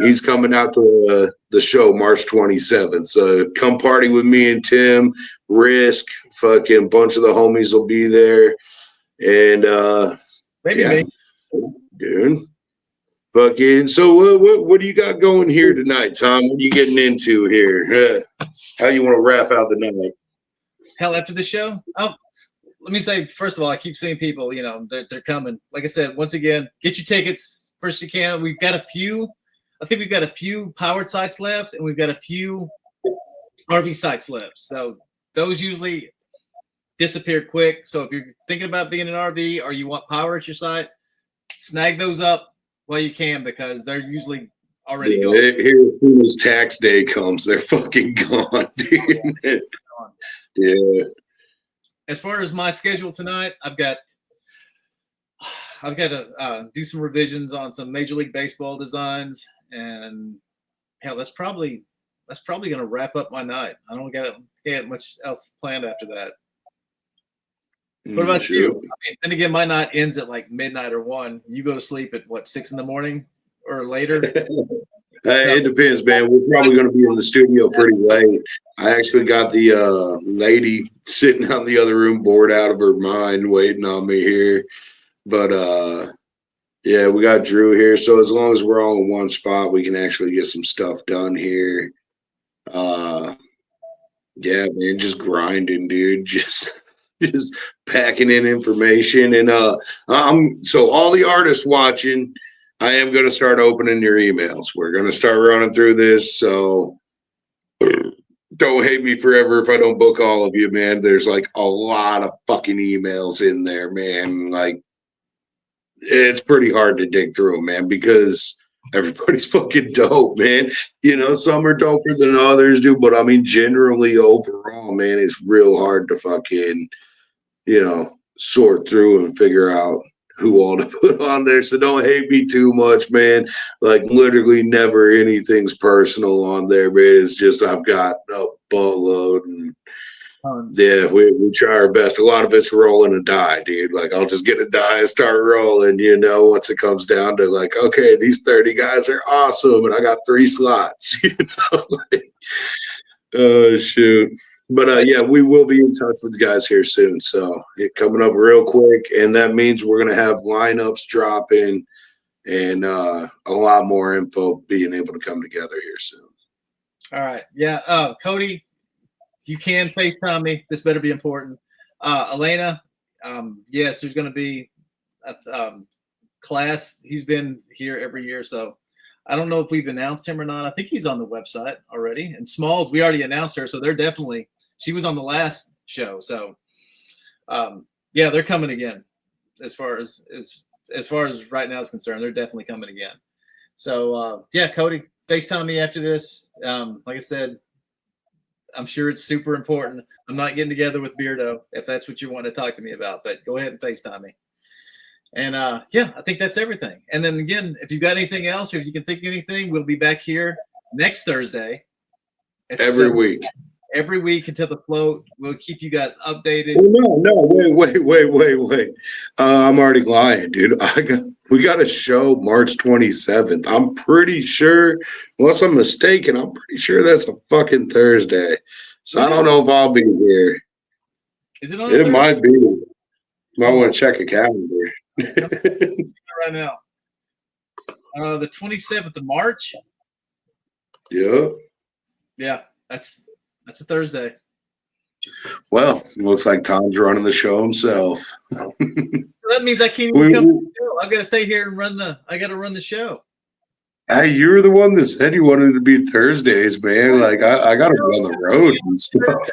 A: he's coming out to the show March 27th. So come party with me and Tim. Risk, fucking bunch of the homies will be there. And
B: Maybe
A: yeah,
B: me.
A: dude. Fucking. So what do you got going here tonight, Tom? What are you getting into here? How you want to wrap out the night?
B: Hell, after the show. Oh, let me say, first of all, I keep seeing people, you know, they're coming. Like I said, once again, get your tickets first you can. We've got a few. I think we've got a few powered sites left, and we've got a few RV sites left. So those usually disappear quick. So if you're thinking about being an RV or you want power at your site, snag those up while you can, because they're usually already gone.
A: Here, as soon as tax day comes, they're fucking gone, dude. Yeah.
B: As far as my schedule tonight, I've got to do some revisions on some Major League Baseball designs, and hell, that's probably going to wrap up my night. I don't get much else planned after that. What about you? I mean, then again, my night ends at like midnight or 1. You go to sleep at what, 6 in the morning or later?
A: It depends, man. We're probably going to be in the studio pretty late. I actually got the lady sitting out in the other room, bored out of her mind, waiting on me here. But yeah, we got Drew here. So as long as we're all in one spot, we can actually get some stuff done here. Yeah, man, just grinding, dude. Just packing in information. And so all the artists watching, I am going to start opening your emails. We're going to start running through this. So don't hate me forever if I don't book all of you, man. There's like a lot of fucking emails in there, man. Like, it's pretty hard to dig through them, man, because everybody's fucking dope, man. You know, some are doper than others, dude. But I mean, generally, overall, man, it's real hard to fucking, you know, sort through and figure out who all to put on there. So don't hate me too much, man. Like, literally never anything's personal on there, man. It's just I've got a boatload, and yeah, we try our best. A lot of it's rolling a die, dude. Like, I'll just get a die and start rolling, you know, once it comes down to like, okay, these 30 guys are awesome, and I got 3 slots, you know. Oh, shoot. But yeah, we will be in touch with you guys here soon. So coming up real quick, and that means we're gonna have lineups dropping and a lot more info being able to come together here soon.
B: All right. Yeah. Cody, you can FaceTime me. This better be important. Elena, yes, there's going to be a class. He's been here every year, so I don't know if we've announced him or not. I think he's on the website already. And Smalls, we already announced her, so they're definitely. She was on the last show, so yeah, they're coming again. As far as right now is concerned, they're definitely coming again. So yeah, Cody, FaceTime me after this. Like I said, I'm sure it's super important. I'm not getting together with Beardo if that's what you want to talk to me about, but go ahead and FaceTime me. And yeah, I think that's everything. And then again, if you've got anything else or if you can think of anything, we'll be back here next Thursday.
A: Every week.
B: Every week until the float. We'll keep you guys updated.
A: Oh, no, wait. I'm already lying, dude. We got a show March 27th. I'm pretty sure, unless I'm mistaken, I'm pretty sure that's a fucking Thursday. So I don't know if I'll be here.
B: Is it on
A: It might be. Might want to check a calendar.
B: Right now. The 27th of March.
A: Yeah.
B: Yeah, that's a Thursday.
A: Well, looks like Tom's running the show himself.
B: So that means I can't even come to the show. I gotta stay here and run the show.
A: Hey, you're the one that said you wanted it to be Thursdays, man. Like I gotta be on the road and stuff.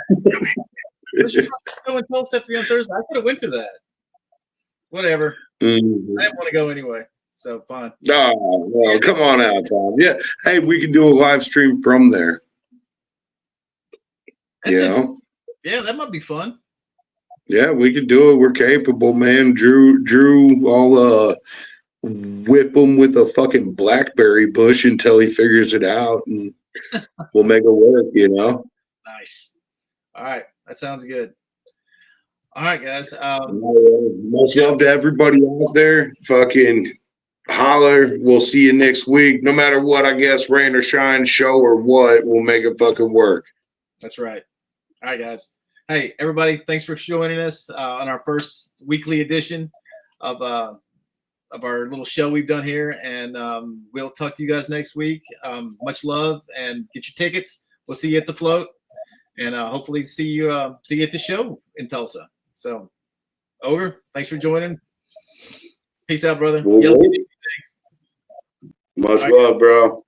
B: What's your show in Tulsa have to be on Thursday? I could have went to that. Whatever.
A: Mm-hmm.
B: I didn't want to go anyway, so fine.
A: Oh, well, come on out, Tom. Yeah. Hey, we can do a live stream from there.
B: Yeah, that might be fun.
A: Yeah, we could do it. We're capable, man. Drew, I'll whip him with a fucking blackberry bush until he figures it out, and we'll make it work,
B: Nice. All right. That sounds good. All right, guys.
A: Much love to everybody out there. Fucking holler. We'll see you next week. No matter what, I guess, rain or shine, show or what, we'll make it fucking work.
B: That's right. All right, guys. Hey, everybody, thanks for joining us on our first weekly edition of our little show we've done here. And we'll talk to you guys next week. Much love, and get your tickets. We'll see you at the float, and hopefully see you at the show in Tulsa. So, over. Thanks for joining. Peace out, brother.
A: Much love, bro.